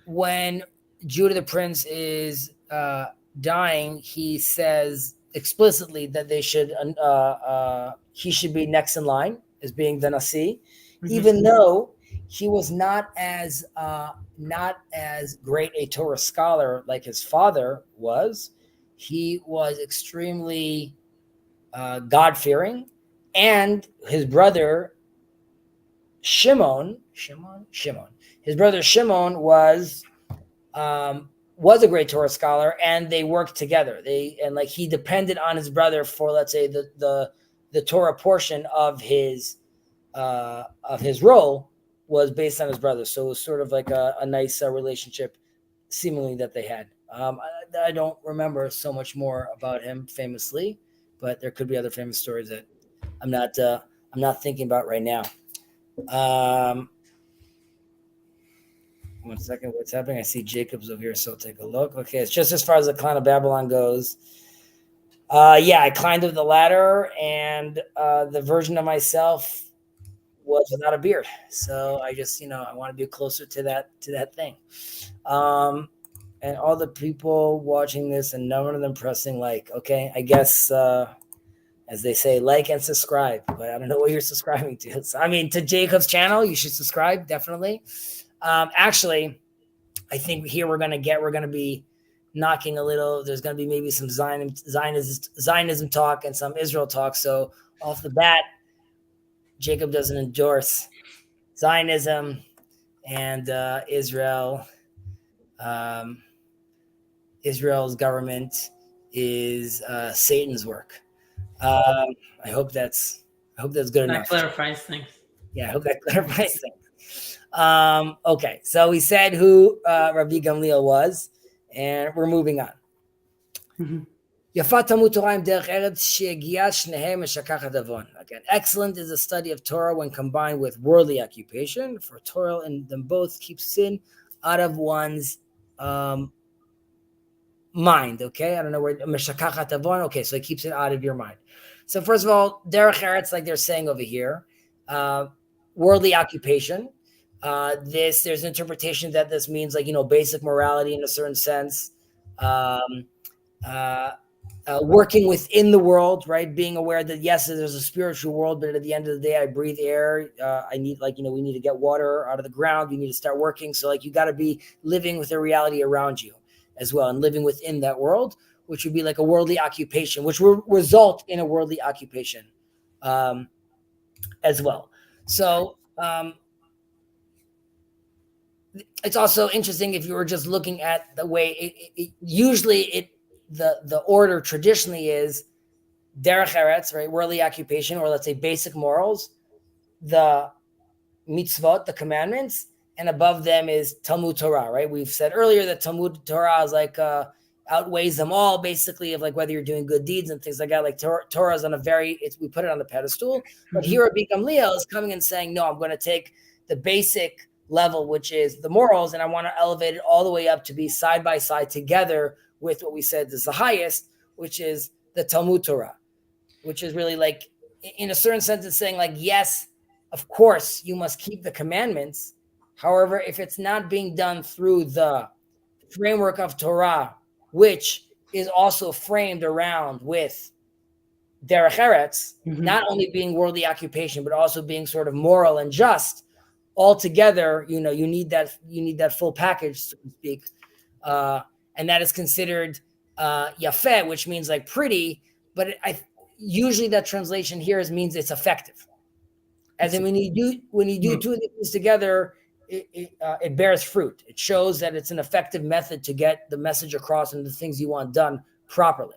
when Judah the Prince is dying, he says explicitly that they should he should be next in line as being the Nasi, even though he was not as great a Torah scholar like his father was. He was extremely God-fearing, and his brother Shimon. His brother Shimon was a great Torah scholar, and they worked together. He depended on his brother for, let's say, the Torah portion of his role was based on his brother. So it was sort of like a nice relationship, seemingly, that they had. I don't remember so much more about him famously, but there could be other famous stories that I'm not thinking about right now. One second, what's happening? I see Jacob's over here, so take a look. Okay, it's just as far as the clan of Babylon goes. I climbed up the ladder, and the version of myself was without a beard. So I just, I want to be closer to that thing. And all the people watching this, and none of them pressing like. Okay, I guess as they say, like and subscribe. But I don't know what you're subscribing to. So, to Jacob's channel, you should subscribe, definitely. Actually, I think here we're going to be knocking a little. There's going to be maybe some Zionism talk and some Israel talk. So off the bat, Jacob doesn't endorse Zionism and Israel. Israel's government is Satan's work. I hope that's good enough. That clarifies things. Yeah, I hope that clarifies things. Okay, so we said who Rabbi Gamliel was, and we're moving on. Again, excellent is the study of Torah when combined with worldly occupation, for toil in them both keeps sin out of one's mind. Okay, I don't know where meshakachat avon. Okay, so it keeps it out of your mind. So first of all, derech eretz, like they're saying over here, worldly occupation. There's an interpretation that this means basic morality in a certain sense, working within the world, right? Being aware that yes, there's a spiritual world, but at the end of the day, I breathe air. I need we need to get water out of the ground. You need to start working. So you got to be living with the reality around you as well, and living within that world, which would be like a worldly occupation, which will result in a worldly occupation. as well. So it's also interesting if you were just looking at the way usually the order traditionally is derech eretz, right, worldly occupation, or let's say basic morals, the mitzvot, the commandments, and above them is Talmud Torah, right? We've said earlier that Talmud Torah is like outweighs them all, basically, of like whether you're doing good deeds and things like that. Like Torah is on a we put it on the pedestal, but here Rabbi Gamliel is coming and saying, no, I'm going to take the basic level, which is the morals, and I want to elevate it all the way up to be side by side together with what we said is the highest, which is the Talmud Torah, which is really like, in a certain sense, it's saying like, yes, of course, you must keep the commandments. However, if it's not being done through the framework of Torah, which is also framed around with derech eretz, not only being worldly occupation, but also being sort of moral and just, altogether, you need that full package, so to speak. And that is considered yafeh, which means like pretty, but usually that translation here means it's effective. As in when you do two of these together, it bears fruit. It shows that it's an effective method to get the message across and the things you want done properly.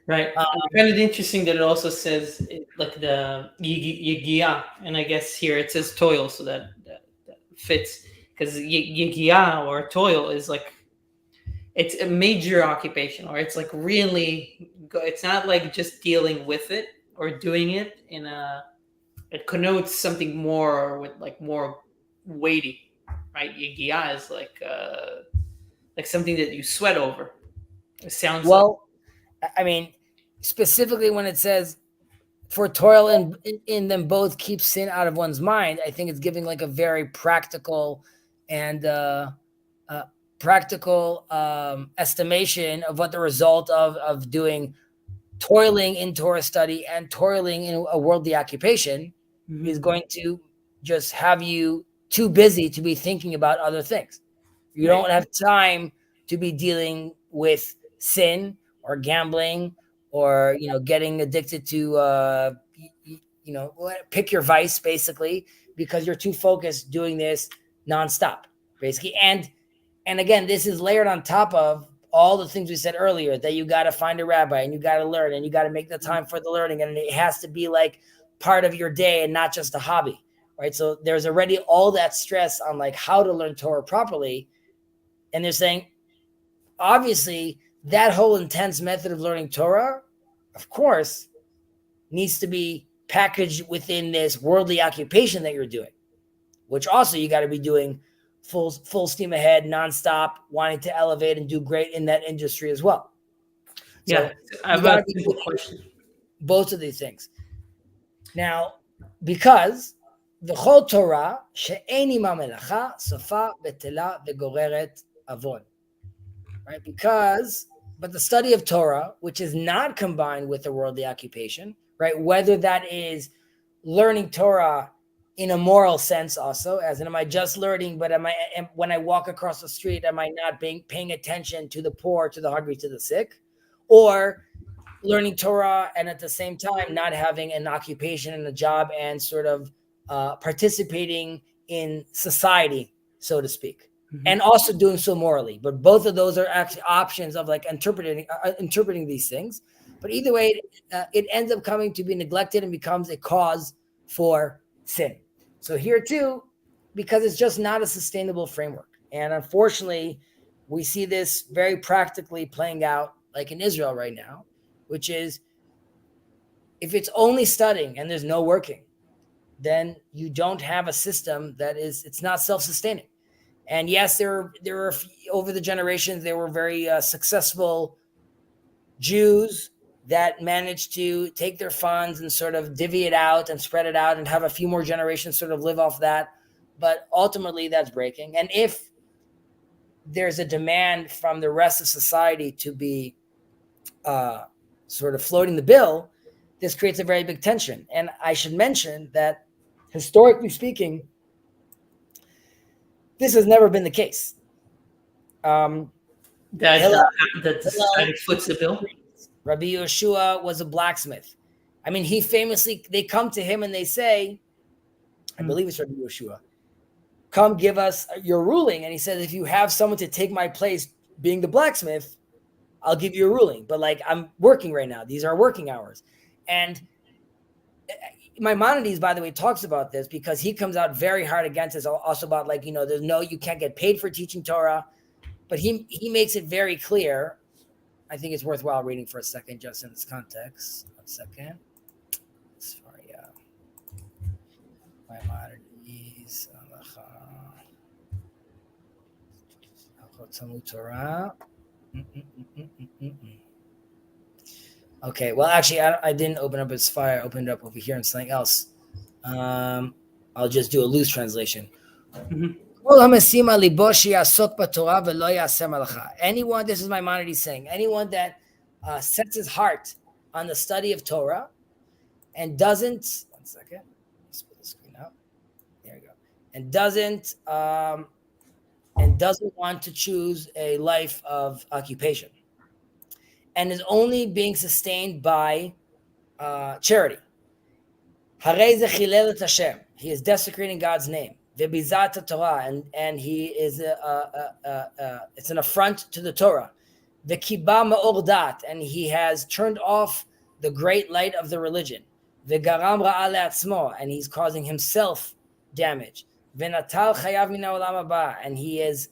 Right. I find it interesting that it also says like the yigia, and I guess here it says toil, so that fits, because yigia or toil is like, it's a major occupation, or it's like really, it's not like just dealing with it or doing it it connotes something more with like more weighty, right? Yigia is like something that you sweat over. It sounds I mean, specifically when it says for toil in them both keep sin out of one's mind, I think it's giving like a very practical and estimation of what the result of doing toiling in Torah study and toiling in a worldly occupation is going to just have you too busy to be thinking about other things. You don't have time to be dealing with sin or gambling or, getting addicted to, pick your vice, basically, because you're too focused doing this nonstop, basically. And again, this is layered on top of all the things we said earlier, that you got to find a rabbi and you got to learn and you got to make the time for the learning. And it has to be like part of your day and not just a hobby, right? So there's already all that stress on like how to learn Torah properly. And they're saying, obviously, that whole intense method of learning Torah, of course, needs to be packaged within this worldly occupation that you're doing, which also you got to be doing full steam ahead, nonstop, wanting to elevate and do great in that industry as well. So I have a simple question. Both of these things. Now, because the whole Torah she'eni ma melacha sofa betela vegoreret avon, right? But the study of Torah, which is not combined with the worldly occupation, right? Whether that is learning Torah in a moral sense also, as in, am I just learning, but when I walk across the street, am I not paying attention to the poor, to the hungry, to the sick? Or learning Torah and at the same time not having an occupation and a job and sort of participating in society, so to speak, and also doing so morally. But both of those are actually options of like interpreting these things. But either way, it ends up coming to be neglected and becomes a cause for sin. So here too, because it's just not a sustainable framework. And unfortunately, we see this very practically playing out like in Israel right now, which is if it's only studying and there's no working, then you don't have a system it's not self-sustaining. And yes, there were over the generations, there were very successful Jews that managed to take their funds and sort of divvy it out and spread it out and have a few more generations sort of live off that. But ultimately, that's breaking. And if there's a demand from the rest of society to be sort of floating the bill, this creates a very big tension. And I should mention that historically speaking, this has never been the case. That society foots the bill. Rabbi Yeshua was a blacksmith. I mean, they come to him and they say, I believe it's Rabbi Yeshua, come give us your ruling. And he says, if you have someone to take my place being the blacksmith, I'll give you a ruling. But like, I'm working right now. These are working hours. And Maimonides, by the way, talks about this because he comes out very hard against this, also about like, you can't get paid for teaching Torah. But he makes it very clear. I think it's worthwhile reading for a second, just in this context. 1 second. Sorry, Maimonides, Torah. Okay, well, actually, I didn't open up his fire. I opened it up over here in something else. I'll just do a loose translation. Anyone, this is Maimonides saying, anyone that sets his heart on the study of Torah and doesn't, 1 second, let's put the screen up. There you go. And doesn't want to choose a life of occupation and is only being sustained by charity. He is desecrating God's name. Torah, and he is it's an affront to the Torah. And he has turned off the great light of the religion. And he's causing himself damage. And he is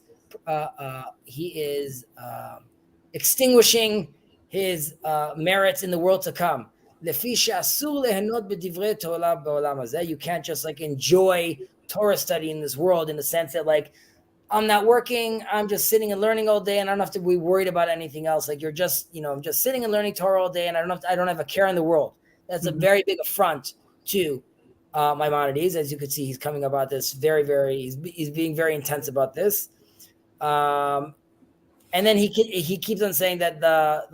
extinguishing his merits in the world to come. You can't just like enjoy Torah study in this world in the sense that like, I'm not working, I'm just sitting and learning all day and I don't have to be worried about anything else. Like you're just, I'm just sitting and learning Torah all day and I don't have a care in the world. That's a very big affront to Maimonides. As you can see, he's coming about this he's being very intense about this. And then he keeps on saying that the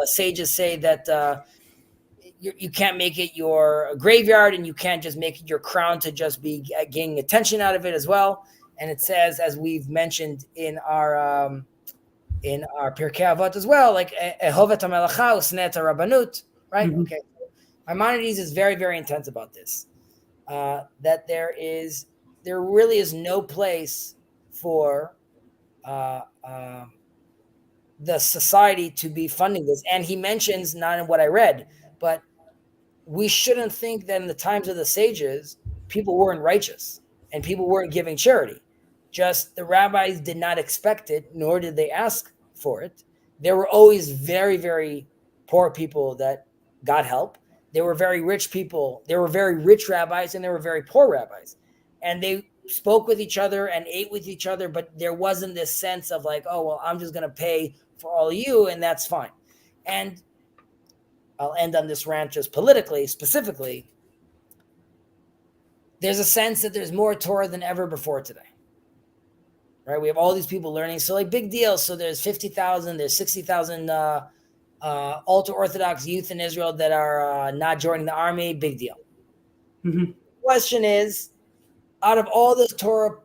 sages say that you can't make it your graveyard and you can't just make it your crown to just be gaining attention out of it as well. And it says, as we've mentioned in our Pirkei Avot as well, like Ehovet HaMelacha Usnei Rabbanut, right? Okay. Maimonides is very, very intense about this. That there really is no place for the society to be funding this. And he mentions, not in what I read, but we shouldn't think that in the times of the sages, people weren't righteous and people weren't giving charity. Just the rabbis did not expect it, nor did they ask for it. There were always very, very poor people that got help. There were very rich people. There were very rich rabbis and there were very poor rabbis. And they spoke with each other and ate with each other, but there wasn't this sense of like, oh, well, I'm just going to pay for all of you and that's fine. And I'll end on this rant just politically, specifically. There's a sense that there's more Torah than ever before today, right? We have all these people learning. So like big deal. So there's 50,000, there's 60,000 ultra-Orthodox youth in Israel that are not joining the army. Big deal. The question is, out of all this Torah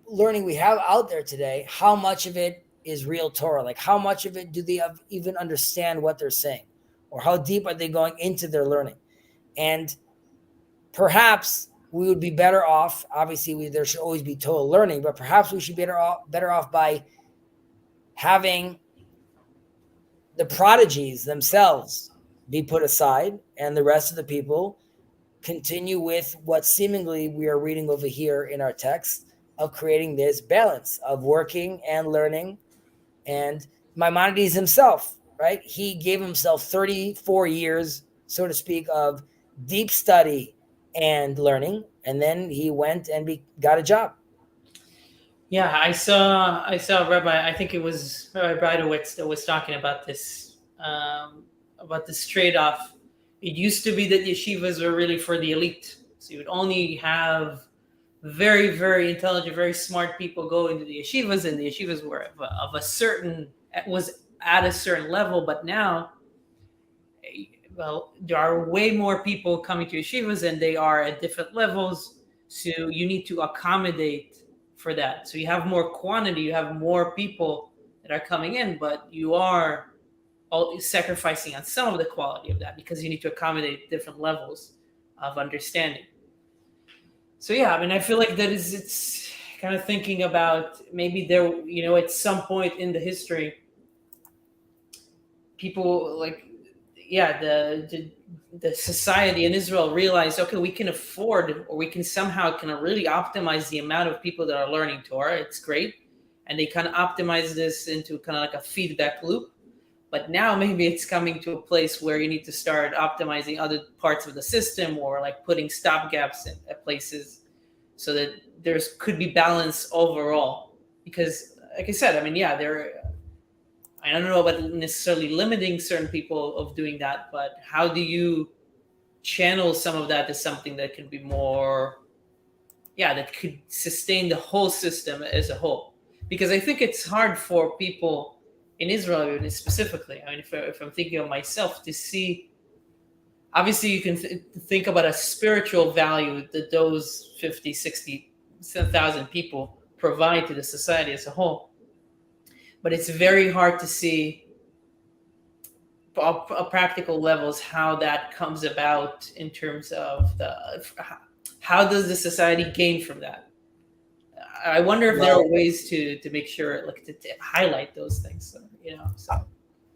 learning we have out there today, how much of it is real Torah? Like how much of it do they even understand what they're saying? Or how deep are they going into their learning? And perhaps we would be better off. Obviously, there should always be Torah learning, but perhaps we should be better off by having the prodigies themselves be put aside and the rest of the people continue with what seemingly we are reading over here in our text of creating this balance of working and learning. And Maimonides himself, right? He gave himself 34 years, so to speak, of deep study and learning. And then he went and got a job. Yeah, I saw Rabbi, I think it was Rabbi Breidowitz that was talking about this trade-off. It used to be that yeshivas were really for the elite. So you would only have very, very intelligent, very smart people go into the yeshivas, and the yeshivas were was at a certain level. But now, well, there are way more people coming to yeshivas and they are at different levels. So you need to accommodate for that. So you have more quantity, you have more people that are coming in, but you are sacrificing on some of the quality of that because you need to accommodate different levels of understanding. So yeah, I mean, I feel like it's kind of thinking about maybe there, at some point in the history, people like, yeah, the society in Israel realized, okay, we can afford, or we can somehow kind of really optimize the amount of people that are learning Torah. It's great, and they kind of optimize this into kind of like a feedback loop. But now maybe it's coming to a place where you need to start optimizing other parts of the system, or like putting stopgaps at places, so that there's could be balance overall. Because, like I said, I mean, yeah, I don't know about necessarily limiting certain people of doing that, but how do you channel some of that to something that can be more, yeah, that could sustain the whole system as a whole? Because I think it's hard for people in Israel specifically. I mean, if I'm thinking of myself, to see, obviously you can think about a spiritual value that those 50, 60,000 people provide to the society as a whole. But it's very hard to see practical levels how that comes about in terms of how does the society gain from that. I wonder if there are ways to make sure, like, to highlight those things. So.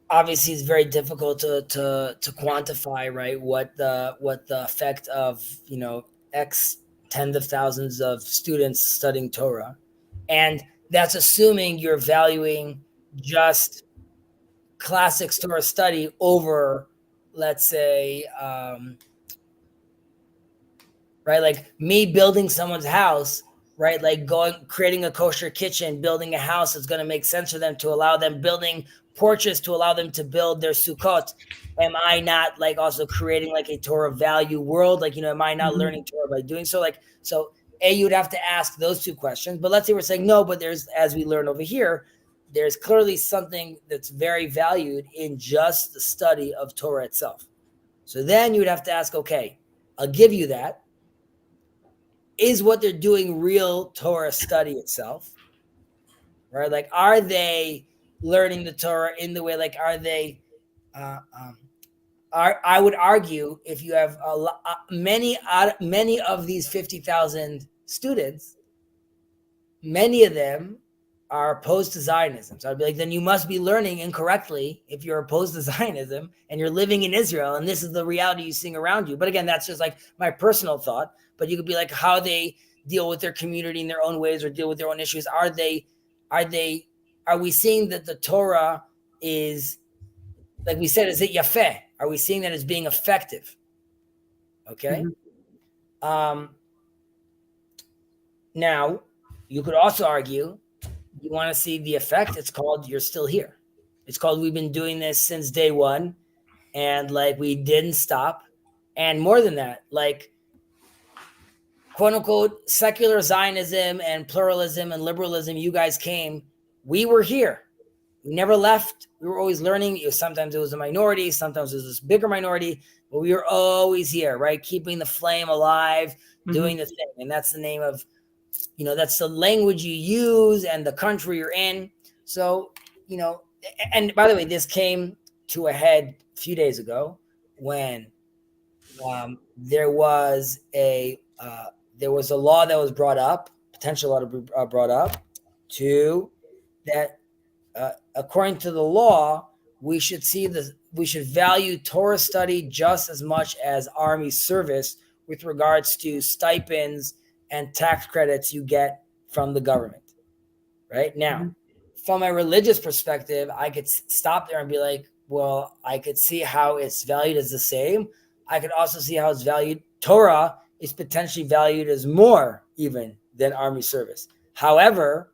Obviously, it's very difficult to quantify, right? What the effect of X tens of thousands of students studying Torah, and that's assuming you're valuing just classic Torah study over, let's say, right, like me building someone's house, right, like creating a kosher kitchen, building a house that's going to make sense for them, to allow them, building porches to allow them to build their sukkot. Am I not like also creating like a Torah value world? Like, am I not learning Torah by doing so? Like, so you would have to ask those two questions. But let's say we're saying no, but there's, as we learn over here, there's clearly something that's very valued in just the study of Torah itself. So then you would have to ask, okay, I'll give you that. Is what they're doing real Torah study itself? Right? Like, are they learning the Torah in the way, like, are they, I would argue, if you have many of these 50,000 students, many of them are opposed to Zionism. So I'd be like, then you must be learning incorrectly if you're opposed to Zionism and you're living in Israel and this is the reality you see around you. But again, that's just like my personal thought. But you could be like, how they deal with their community in their own ways, or deal with their own issues. Are we seeing that the Torah is, like we said, is it yafeh? Are we seeing that as being effective? Okay. Now, you could also argue, you want to see the effect, it's called you're still here. It's called we've been doing this since day one, and like we didn't stop. And more than that, like, quote unquote, secular Zionism and pluralism and liberalism, you guys came, we were here. We never left. We were always learning. Sometimes it was a minority, sometimes it was this bigger minority, but we were always here, right? Keeping the flame alive, doing the thing. And that's the name of, that's the language you use and the country you're in. So, and by the way, this came to a head a few days ago when there was a law that was brought up, potential law to be brought up, to that according to the law, we should value Torah study just as much as army service with regards to stipends and tax credits you get from the government. Right now, from a religious perspective, I could stop there and be like, well, I could see how it's valued as the same. I could also see how it's valued. Torah is potentially valued as more even than army service. However,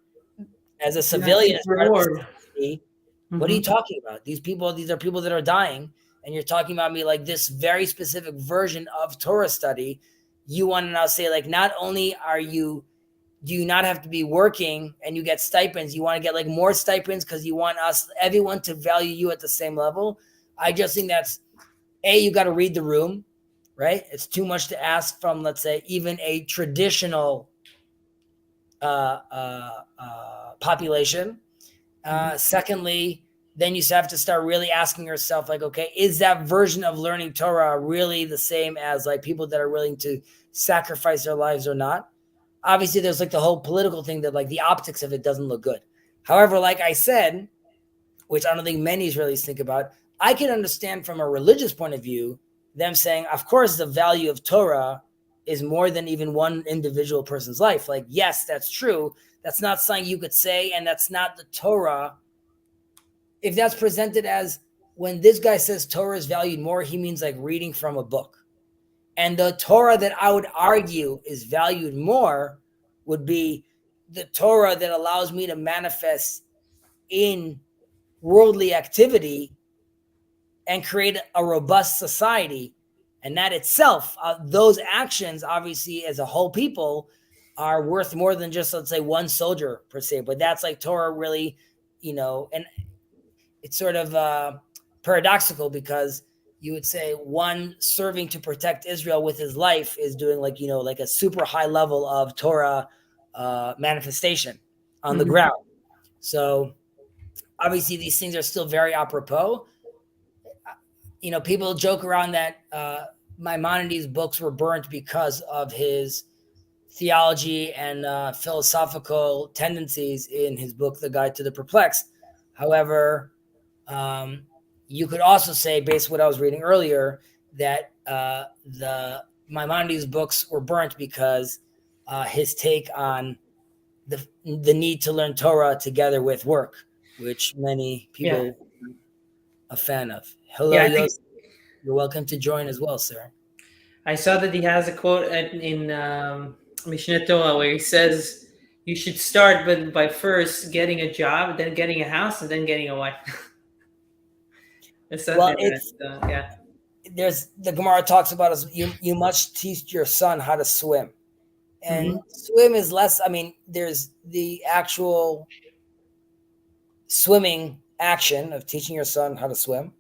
as a civilian, what are you talking about? These are people that are dying, and you're talking about me like this very specific version of Torah study. You want to now say, like, not only do you not have to be working and you get stipends, you want to get like more stipends because you want everyone to value you at the same level. I just think that's, you got to read the room, right? It's too much to ask from, let's say, even a traditional population. Secondly, then you have to start really asking yourself, like, okay, is that version of learning Torah really the same as like people that are willing to sacrifice their lives or not? Obviously, there's like the whole political thing that like the optics of it doesn't look good. However, like I said, which I don't think many Israelis think about, I can understand from a religious point of view them saying, of course, the value of Torah is more than even one individual person's life. Like, yes, that's true. That's not something you could say, and that's not the Torah. If that's presented as when this guy says Torah is valued more, he means like reading from a book. And the Torah that I would argue is valued more would be the Torah that allows me to manifest in worldly activity and create a robust society. And that itself, those actions, obviously, as a whole people, are worth more than just, let's say, one soldier per se. But that's like Torah really, and it's sort of paradoxical because you would say one serving to protect Israel with his life is doing like a super high level of Torah manifestation on the ground. So obviously these things are still very apropos. People joke around that Maimonides' books were burnt because of his theology and philosophical tendencies in his book, The Guide to the Perplexed. However, you could also say, based on what I was reading earlier, that the Maimonides' books were burnt because his take on the need to learn Torah together with work, which many people are a fan of. Hello, Yosef. You're welcome to join as well, sir. I saw that he has a quote in Mishneh Torah where he says you should start by first getting a job, then getting a house, and then getting a wife. There's the Gemara talks about is you must teach your son how to swim, and swim is less. I mean, there's the actual swimming action of teaching your son how to swim,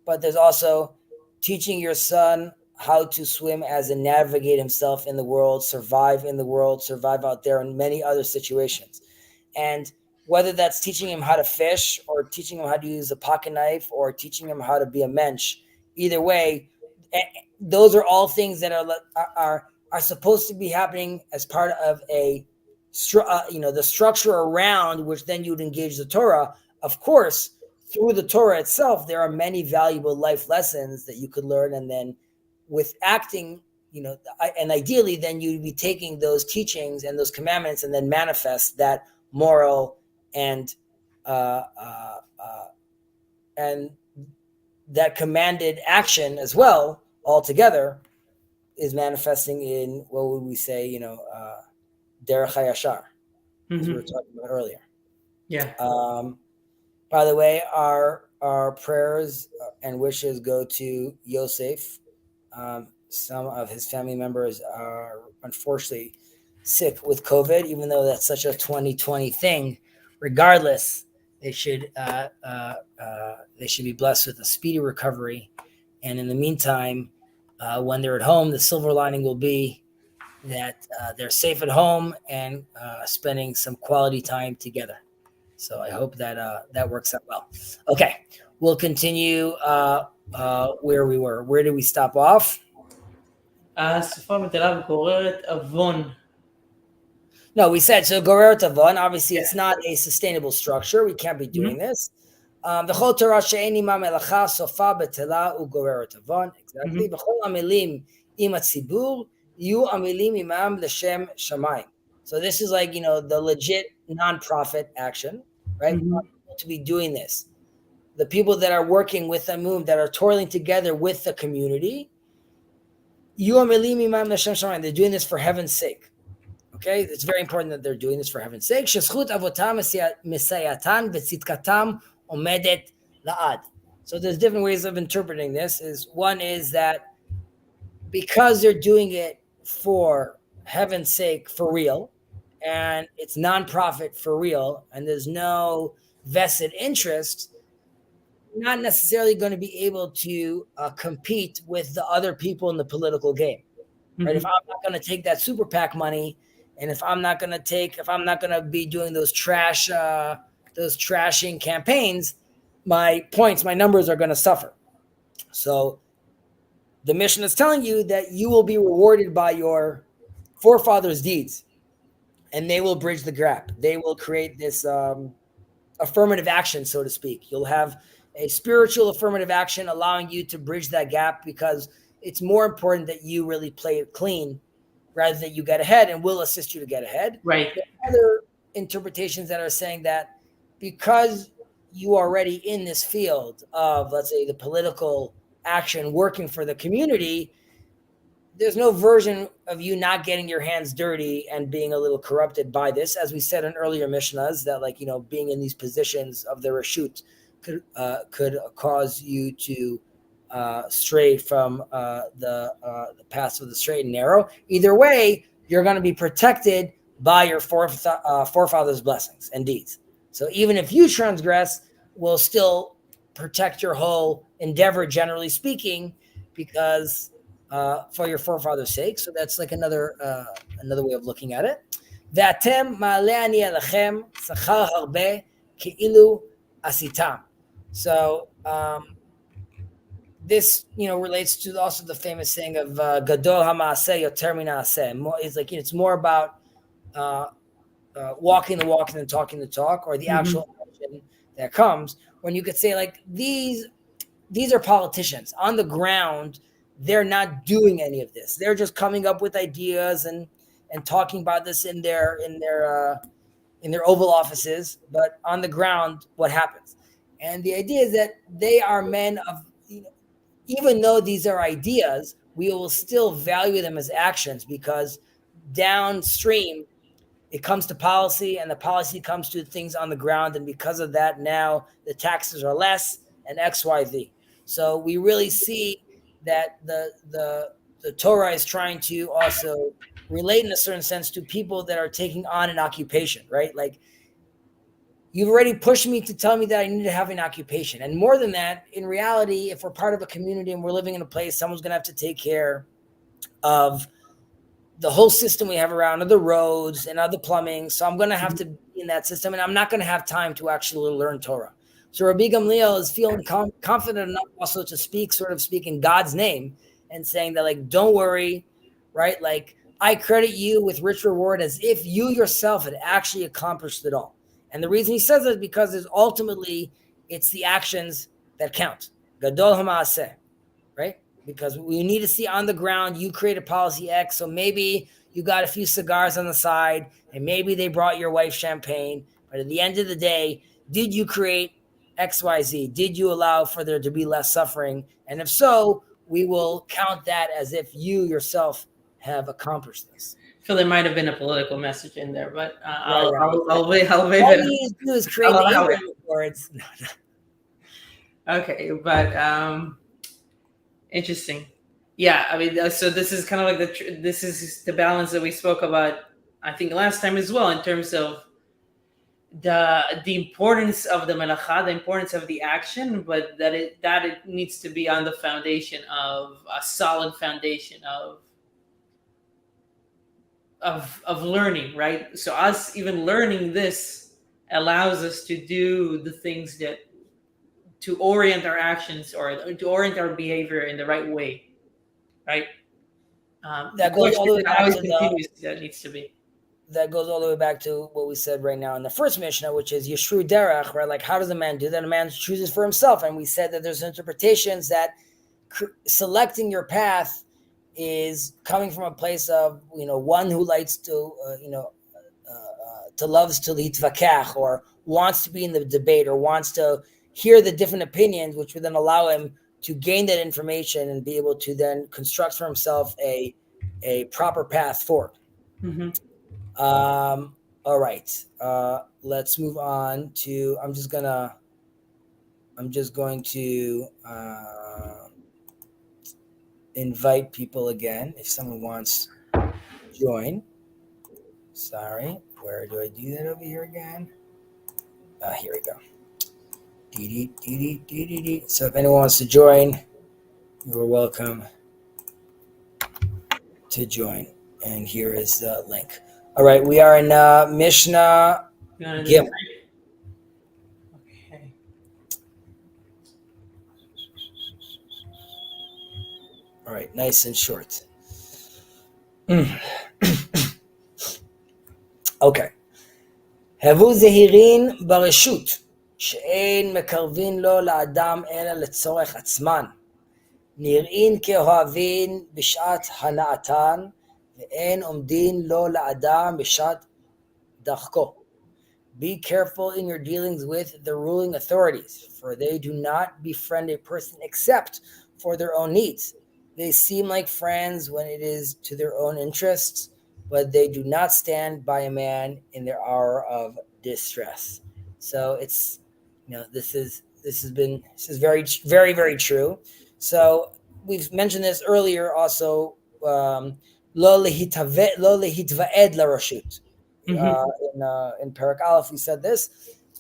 but there's also teaching your son how to swim as and navigate himself in the world, survive in the world, survive out there in many other situations. And whether that's teaching him how to fish or teaching him how to use a pocket knife or teaching him how to be a mensch, either way, those are all things that are supposed to be happening as part of the structure around which then you would engage the Torah. Of course, through the Torah itself, there are many valuable life lessons that you could learn, and then with acting, and ideally, then you'd be taking those teachings and those commandments and then manifest that moral and that commanded action as well, altogether, is manifesting in, what would we say, derech hayashar, as we were talking about earlier. Yeah. By the way, our prayers and wishes go to Yosef. Some of his family members are unfortunately sick with COVID, even though that's such a 2020 thing. Regardless, they should be blessed with a speedy recovery. And in the meantime, when they're at home, the silver lining will be that they're safe at home and spending some quality time together. So I hope that that works out well. Okay, we'll continue where we were. Where did we stop off? No, we said, so Goreret Avon, obviously it's not a sustainable structure. We can't be doing this. V'chol Torah she'en ima melacha sofa betela u'goreret Avon. Exactly. V'chol amelim im hatzibur yu amelim imam l'shem shamayim. So this is like, the legit nonprofit action, right? To be doing this. The people that are working with the Amum, that are toiling together with the community, yu amelim imam l'shem shamayim. They're doing this for heaven's sake. Okay, it's very important that they're doing this for heaven's sake. Shezchut avotam mesayatan v'tzitkatam omedet la'ad. So there's different ways of interpreting this. One is that because they're doing it for heaven's sake, for real, and it's nonprofit for real, and there's no vested interest, you're not necessarily going to be able to compete with the other people in the political game. Right? If I'm not going to take that super PAC money, and if I'm not going to be doing those trash those trashing campaigns, my numbers are going to suffer. So the mission is telling you that you will be rewarded by your forefathers' deeds, and they will bridge the gap. They will create this affirmative action, so to speak. You'll have a spiritual affirmative action allowing you to bridge that gap, because it's more important that you really play it clean rather than you get ahead, and will assist you to get ahead. Right. There are other interpretations that are saying that because you are already in this field of, let's say, the political action working for the community, there's no version of you not getting your hands dirty and being a little corrupted by this. As we said in earlier Mishnahs, that, like, being in these positions of the reshut could cause you to stray from the paths of the straight and narrow. Either way, you're going to be protected by your forefathers' blessings and deeds. So even if you transgress, we'll still protect your whole endeavor, generally speaking, because for your forefathers' sake. So that's like another way of looking at it. V'atem ma'aleh ani alechem sachar harbe ke'ilu asitam. So this, relates to also the famous saying of gadol ha'maaseh yoter min ha'aseh. It's like, it's more about walking the walk and then talking the talk, or the actual action that comes. When you could say, like, these are politicians on the ground. They're not doing any of this. They're just coming up with ideas and talking about this in their Oval Offices. But on the ground, what happens? And the idea is that they are men of, even though these are ideas, we will still value them as actions, because downstream it comes to policy, and the policy comes to things on the ground. And because of that, now the taxes are less and XYZ. So we really see that the Torah is trying to also relate in a certain sense to people that are taking on an occupation, right? Like, you've already pushed me to tell me that I need to have an occupation. And more than that, in reality, if we're part of a community and we're living in a place, someone's going to have to take care of the whole system we have around, of the roads and other plumbing. So I'm going to have to be in that system, and I'm not going to have time to actually learn Torah. So Rabbi Gamliel is feeling confident enough also to speak in God's name and saying that, like, don't worry, right? Like, I credit you with rich reward as if you yourself had actually accomplished it all. And the reason he says it is because ultimately it's the actions that count. Gadol ha'maaseh, right? Because we need to see on the ground, you create a policy X. So maybe you got a few cigars on the side, and maybe they brought your wife champagne. But at the end of the day, did you create XYZ? Did you allow for there to be less suffering? And if so, we will count that as if you yourself have accomplished this. I feel there might have been a political message in there, but Right. I'll wait. All you need to do is create the English words. Okay, but interesting. Yeah, I mean, so this is kind of like this is the balance that we spoke about, I think, last time as well, in terms of the importance of the melacha, the importance of the action, but that it needs to be on the foundation of a solid foundation of learning, right? So us even learning this allows us to do the things to orient our actions or to orient our behavior in the right way, right? That goes all the way back to that needs to be. That goes all the way back to what we said right now in the first Mishnah, which is Yeshru Derech, right? Like, how does a man do that? A man chooses for himself. And we said that there's interpretations that selecting your path is coming from a place of, one who likes to, loves to litvakach, or wants to be in the debate, or wants to hear the different opinions, which would then allow him to gain that information and be able to then construct for himself a proper path forward. Mm-hmm. All right. Let's move on to, I'm just going to invite people again if someone wants to join. Sorry, where do I do that over here again? Here we go. So if anyone wants to join, you are welcome to join. And here is the link. All right, we are in Mishnah Gimel. All right, nice and short. Okay. הבו זהירין ברשות, שאין מקרבין לו לאדם אלא לצורך עצמן. נראים כאוהבין בשעת הנאתן, ואין עומדין לו לאדם בשעת דחקו. Be careful in your dealings with the ruling authorities, for they do not befriend a person except for their own needs. They seem like friends when it is to their own interests, but they do not stand by a man in their hour of distress. So it's, this is very, very, very true. So we've mentioned this earlier also. Lo lehitva'ed larashut. In Pirkei Avot, we said this.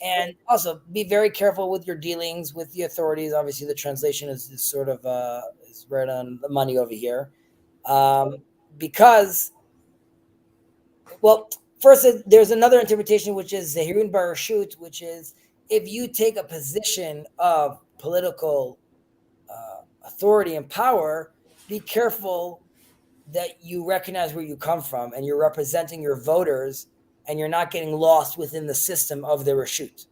And also be very careful with your dealings with the authorities. Obviously, the translation is sort of is right on the money over here, because, well, first there's another interpretation which is Zehirun Barashut, which is if you take a position of political authority and power, be careful that you recognize where you come from and you're representing your voters and you're not getting lost within the system of the reshut.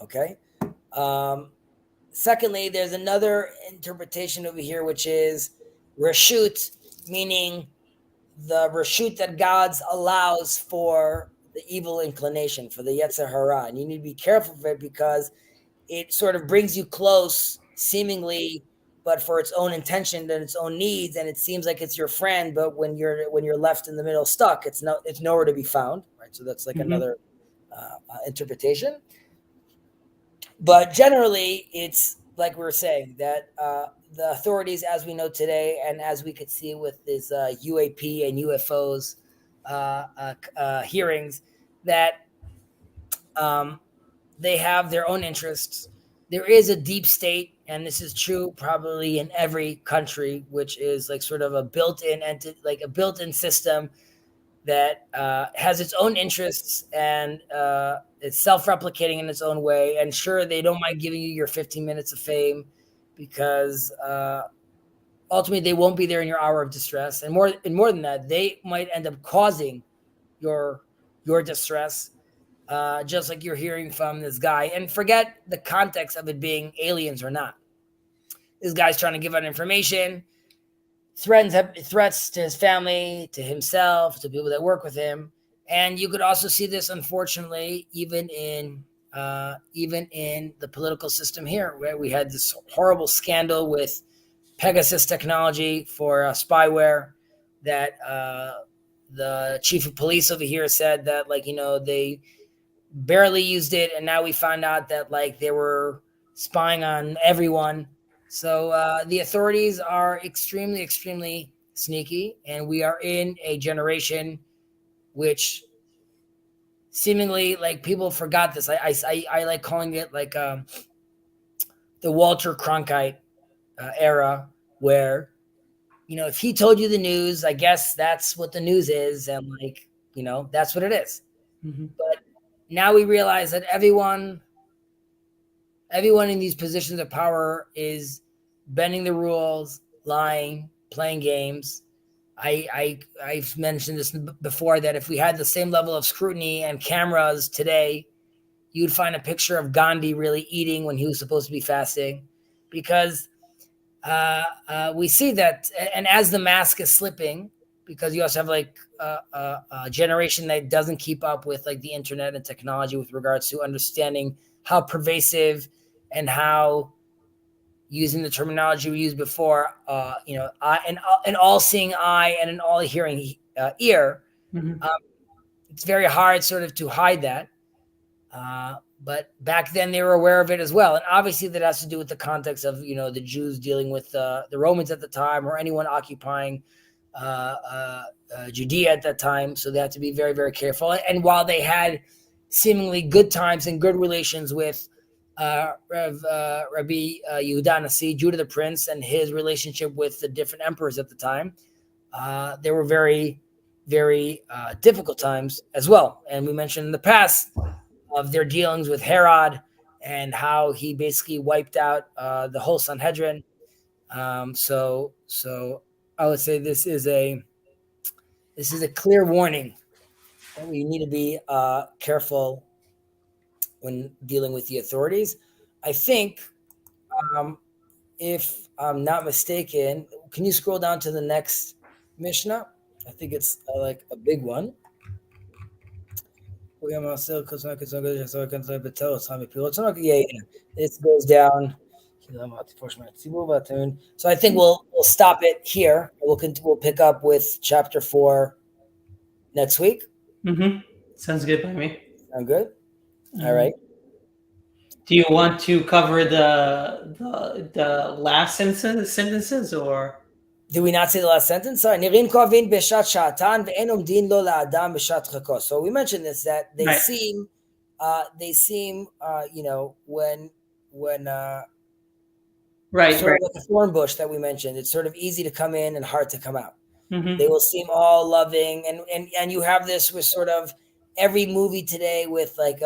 Okay. Secondly, there's another interpretation over here, which is reshut, meaning the reshut that God allows for the evil inclination, for the Yetzer Hara. And you need to be careful of it because it sort of brings you close, seemingly, but for its own intention and its own needs, and it seems like it's your friend, but when you're left in the middle stuck, it's nowhere to be found, right? So that's like another interpretation. But generally, it's like we were saying that the authorities, as we know today, and as we could see with this UAP and UFOs hearings, that they have their own interests. There is a deep state, and this is true probably in every country, which is like sort of a built-in entity, like a built-in system that has its own interests and it's self-replicating in its own way. And sure, they don't mind giving you your 15 minutes of fame because ultimately they won't be there in your hour of distress. And more than that, they might end up causing your distress. Just like you're hearing from this guy, and forget the context of it being aliens or not. This guy's trying to give out information, threats to his family, to himself, to people that work with him. And you could also see this, unfortunately, even in the political system here, where we had this horrible scandal with Pegasus technology for spyware that the chief of police over here said that, like, they barely used it, and now we find out that like they were spying on everyone. So the authorities are extremely, extremely sneaky, and we are in a generation which seemingly, like, people forgot this. I like calling it like the Walter Cronkite era, where if he told you the news, I guess that's what the news is, and like that's what it is. But now we realize that everyone in these positions of power is bending the rules, lying, playing games. I've mentioned this before, that if we had the same level of scrutiny and cameras today, you'd find a picture of Gandhi really eating when he was supposed to be fasting, because we see that. And as the mask is slipping, because you also have like a generation that doesn't keep up with like the internet and technology with regards to understanding how pervasive and how, using the terminology we used before, an all-seeing eye and an all-hearing ear. It's very hard sort of to hide that. But back then they were aware of it as well. And obviously that has to do with the context of, the Jews dealing with the Romans at the time, or anyone occupying Judea at that time. So they had to be very, very careful. And while they had seemingly good times and good relations with Rabbi Yehuda Nasi, Judah the Prince, and his relationship with the different emperors at the time, there were very, very difficult times as well. And we mentioned in the past of their dealings with Herod and how he basically wiped out the whole Sanhedrin. So I would say this is a clear warning that we need to be careful when dealing with the authorities. I think, if I'm not mistaken, can you scroll down to the next Mishnah? I think it's like a big one. Yeah, yeah. It goes down. So I think we'll stop it here. We'll pick up with chapter 4 next week. Sounds good by me. Sound good? All right. Do you want to cover the last sentences or? Did we not say the last sentence? Sorry. So we mentioned this, that they Right. seem, when Right. sort of like a thorn bush that we mentioned, it's sort of easy to come in and hard to come out. Mhm. They will seem all loving, and you have this with sort of every movie today with like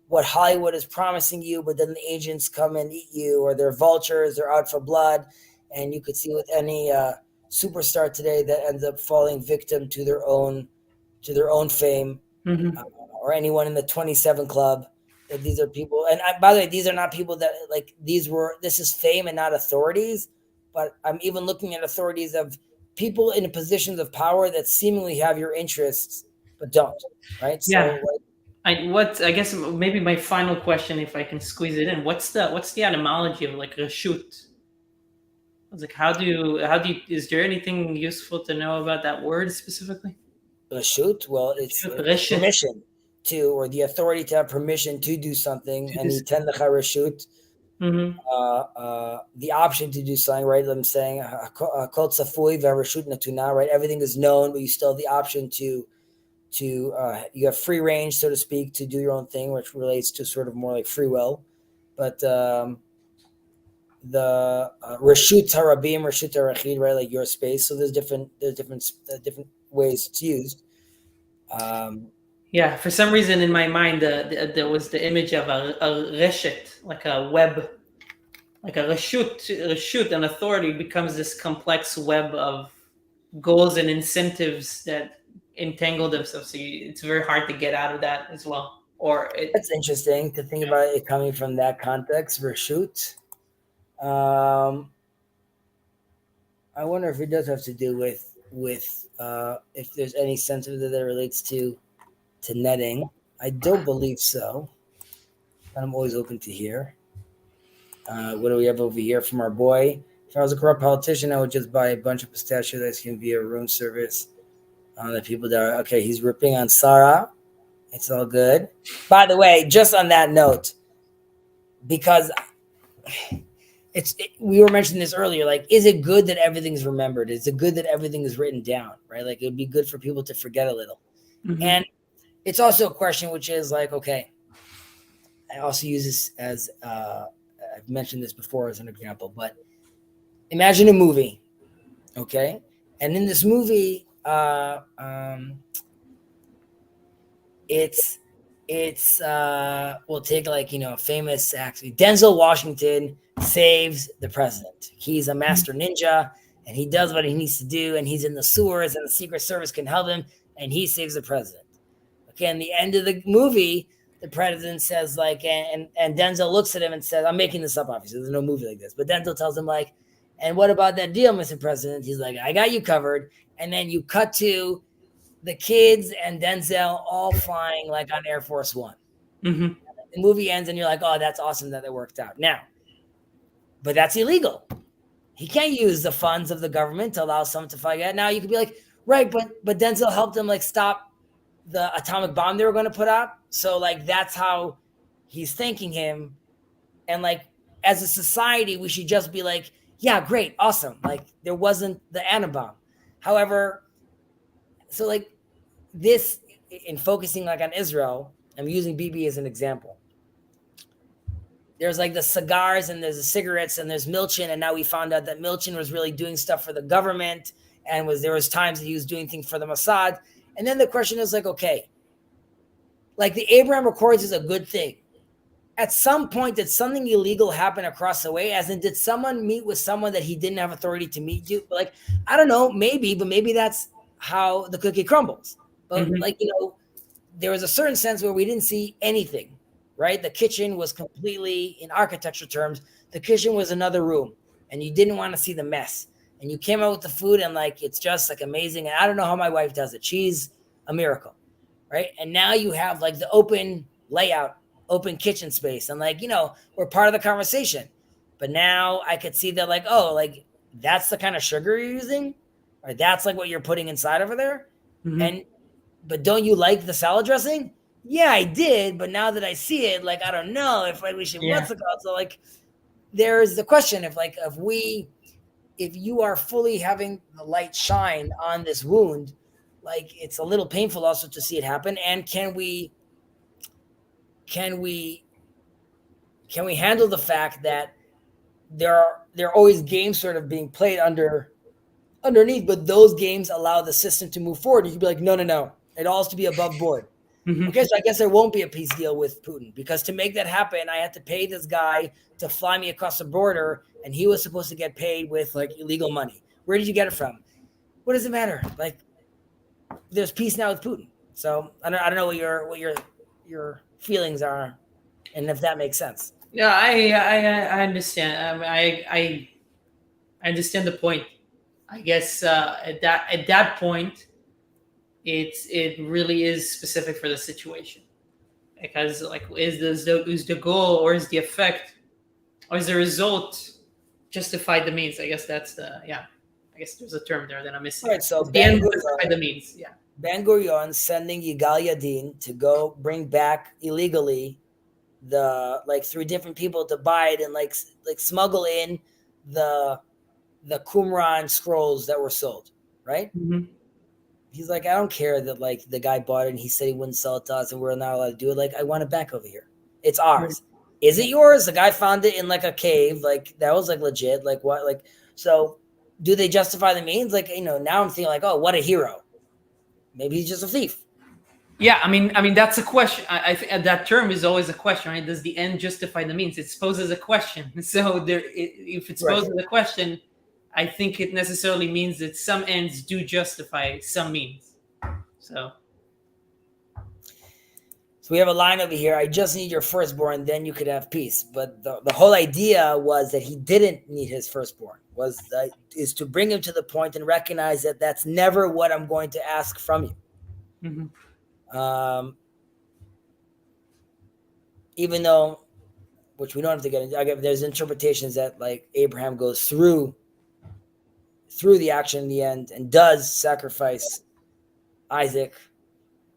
what Hollywood is promising you, but then the agents come and eat you, or they're vultures, they're out for blood, and you could see with any superstar today that ends up falling victim to their own fame, or anyone in the 27 Club. That these are people, and by the way, these are not people that like this is fame and not authorities. But I'm even looking at authorities of people in positions of power that seemingly have your interests but don't, right? Yeah. So I guess maybe my final question, if I can squeeze it in, what's the etymology of like reshut? I was like, how do you is there anything useful to know about that word specifically? reshut, well, it's Reshut. permission to, or the authority to have permission to do something, and yiten lecha reshut, the option to do something, right? I'm saying kol tzafui v'reshut natuna, right? Everything is known, but you still have the option to you have free range, so to speak, to do your own thing, which relates to sort of more like free will. But the reshut harabim, reshut harachid, right? Like your space. So there's different ways it's used. Yeah, for some reason in my mind, there was the image of a reshet, like a web, like a reshut, an authority becomes this complex web of goals and incentives that entangle themselves. So it's very hard to get out of that as well. That's interesting to think about it coming from that context. Reshut. I wonder if it does have to do with if there's any sense of it that relates to netting. I don't believe so, but I'm always open to hear. What do we have over here from our boy? If I was a corrupt politician, I would just buy a bunch of pistachio ice cream via room service. The people that are okay, he's ripping on Sarah. It's all good. By the way, just on that note, because we were mentioning this earlier, like, is it good that everything's remembered? Is it good that everything is written down, right? Like, it would be good for people to forget a little. And it's also a question which is like, okay, I also use this as I've mentioned this before as an example, but imagine a movie, okay? And in this movie, it's we'll take like, famous actor Denzel Washington saves the president. He's a master ninja, and he does what he needs to do, and he's in the sewers, and the Secret Service can help him, and he saves the president. Okay, and the end of the movie, the president says like, and Denzel looks at him and says, I'm making this up, obviously, there's no movie like this, but Denzel tells him like, and what about that deal, Mr. President? He's like, I got you covered. And then you cut to the kids and Denzel all flying like on Air Force One. The movie ends and you're like, oh, that's awesome that it worked out. Now, but that's illegal. He can't use the funds of the government to allow someone to fly that. Now you could be like, right, but Denzel helped him like stop the atomic bomb they were going to put out. So like, that's how he's thanking him. And like, as a society, we should just be like, yeah, great, awesome. Like, there wasn't the Anabomb. However, so like this, in focusing like on Israel, I'm using Bibi as an example. There's like the cigars and there's the cigarettes and there's Milchin, and now we found out that Milchin was really doing stuff for the government, and there was times that he was doing things for the Mossad. And then the question is like, okay, like the Abraham Accords is a good thing, at some point, did something illegal happen across the way? As in, did someone meet with someone that he didn't have authority to meet? Like, I don't know, maybe, but maybe that's how the cookie crumbles. But Mm-hmm. like, there was a certain sense where we didn't see anything, right? The kitchen was completely, in architecture terms, the kitchen was another room, and you didn't want to see the mess. And you came out with the food, and like it's just like amazing. And I don't know how my wife does it. She's a miracle, right? And now you have like the open layout, open kitchen space, and like we're part of the conversation. But now I could see that like, oh, like that's the kind of sugar you're using, or that's like what you're putting inside over there. Mm-hmm. And but don't you like the salad dressing? Yeah, I did, but now that I see it, like I don't know if like we should Yeah. what's it called. So like there's the question if like if you are fully having the light shine on this wound, like it's a little painful also to see it happen. And can we can we handle the fact that there are always games sort of being played underneath, but those games allow the system to move forward. You could be like, no, no, no, it all has to be above board. Mm-hmm. Okay, so I guess there won't be a peace deal with Putin because to make that happen, I had to pay this guy to fly me across the border, and he was supposed to get paid with like illegal money. Where did you get it from? What does it matter? Like, there's peace now with Putin. So I don't know what your feelings are, and if that makes sense. Yeah, I understand. I understand the point. I guess at that point, it really is specific for the situation, because like is the goal, or is the effect, or is the result justify the means? I guess that's the yeah. I guess there's a term there that I'm All missing. right, so Is the end justify the means? Yeah. Ben Gurion sending Yigal Yadin to go bring back illegally the like three different people to buy it and like smuggle in the Qumran scrolls that were sold, right? Mm-hmm. He's like, I don't care that like the guy bought it and he said he wouldn't sell it to us and we're not allowed to do it. Like, I want it back over here. It's ours. Is it yours? The guy found it in like a cave. Like that was like legit. Like what? Like so. Do they justify the means? Like now I'm thinking like, oh, what a hero. Maybe he's just a thief. Yeah, I mean that's a question. I think that term is always a question, right? Does the end justify the means? It's posed as a question. So if it's Right. posed as a question, I think it necessarily means that some ends do justify some means. So So we have a line over here. I just need your firstborn, then you could have peace. But the whole idea was that he didn't need his firstborn. Is to bring him to the point and recognize that that's never what I'm going to ask from you. mm-hmm. Even though, which we don't have to get into, there's interpretations that like Abraham goes through the action in the end and does sacrifice Isaac,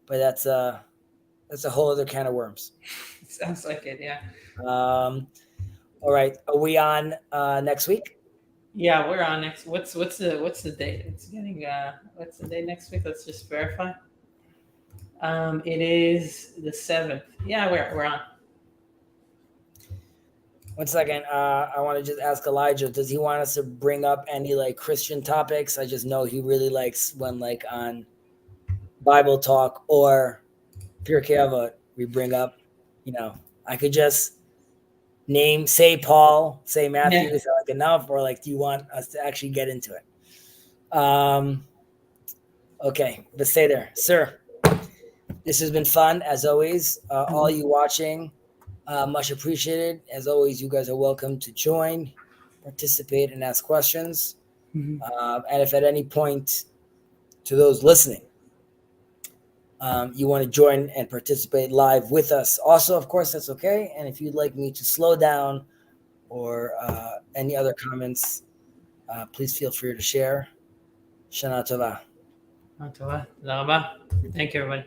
but that's a whole other can of worms. Sounds like it. Yeah. All right, are we on next week? Yeah, we're on next. What's the date? It's getting. What's the date next week? Let's just verify. It is the 7th. Yeah, we're on. 1 second. I want to just ask Elijah, does he want us to bring up any like Christian topics? I just know he really likes when like on Bible talk or Pirkei Avot we bring up, I could just say Paul, say Matthew, Yeah. is that like enough? Or like, do you want us to actually get into it? Okay, but stay there. Sir, this has been fun as always. All you watching, much appreciated. As always, you guys are welcome to join, participate, and ask questions. Mhm. And if at any point to those listening, you want to join and participate live with us, also, of course, that's okay. And if you'd like me to slow down or any other comments, please feel free to share. Shana Tova. תודה רבה. Thank you, everybody.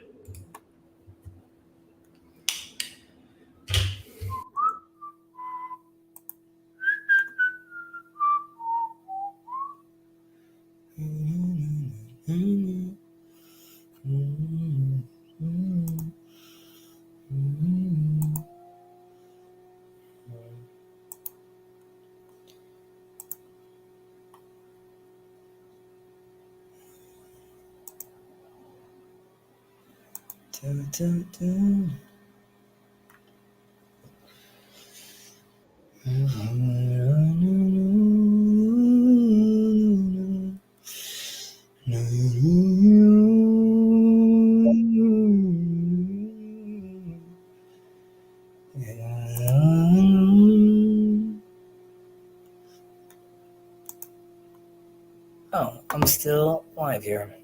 Dun, dun, dun. Oh, I'm still live here.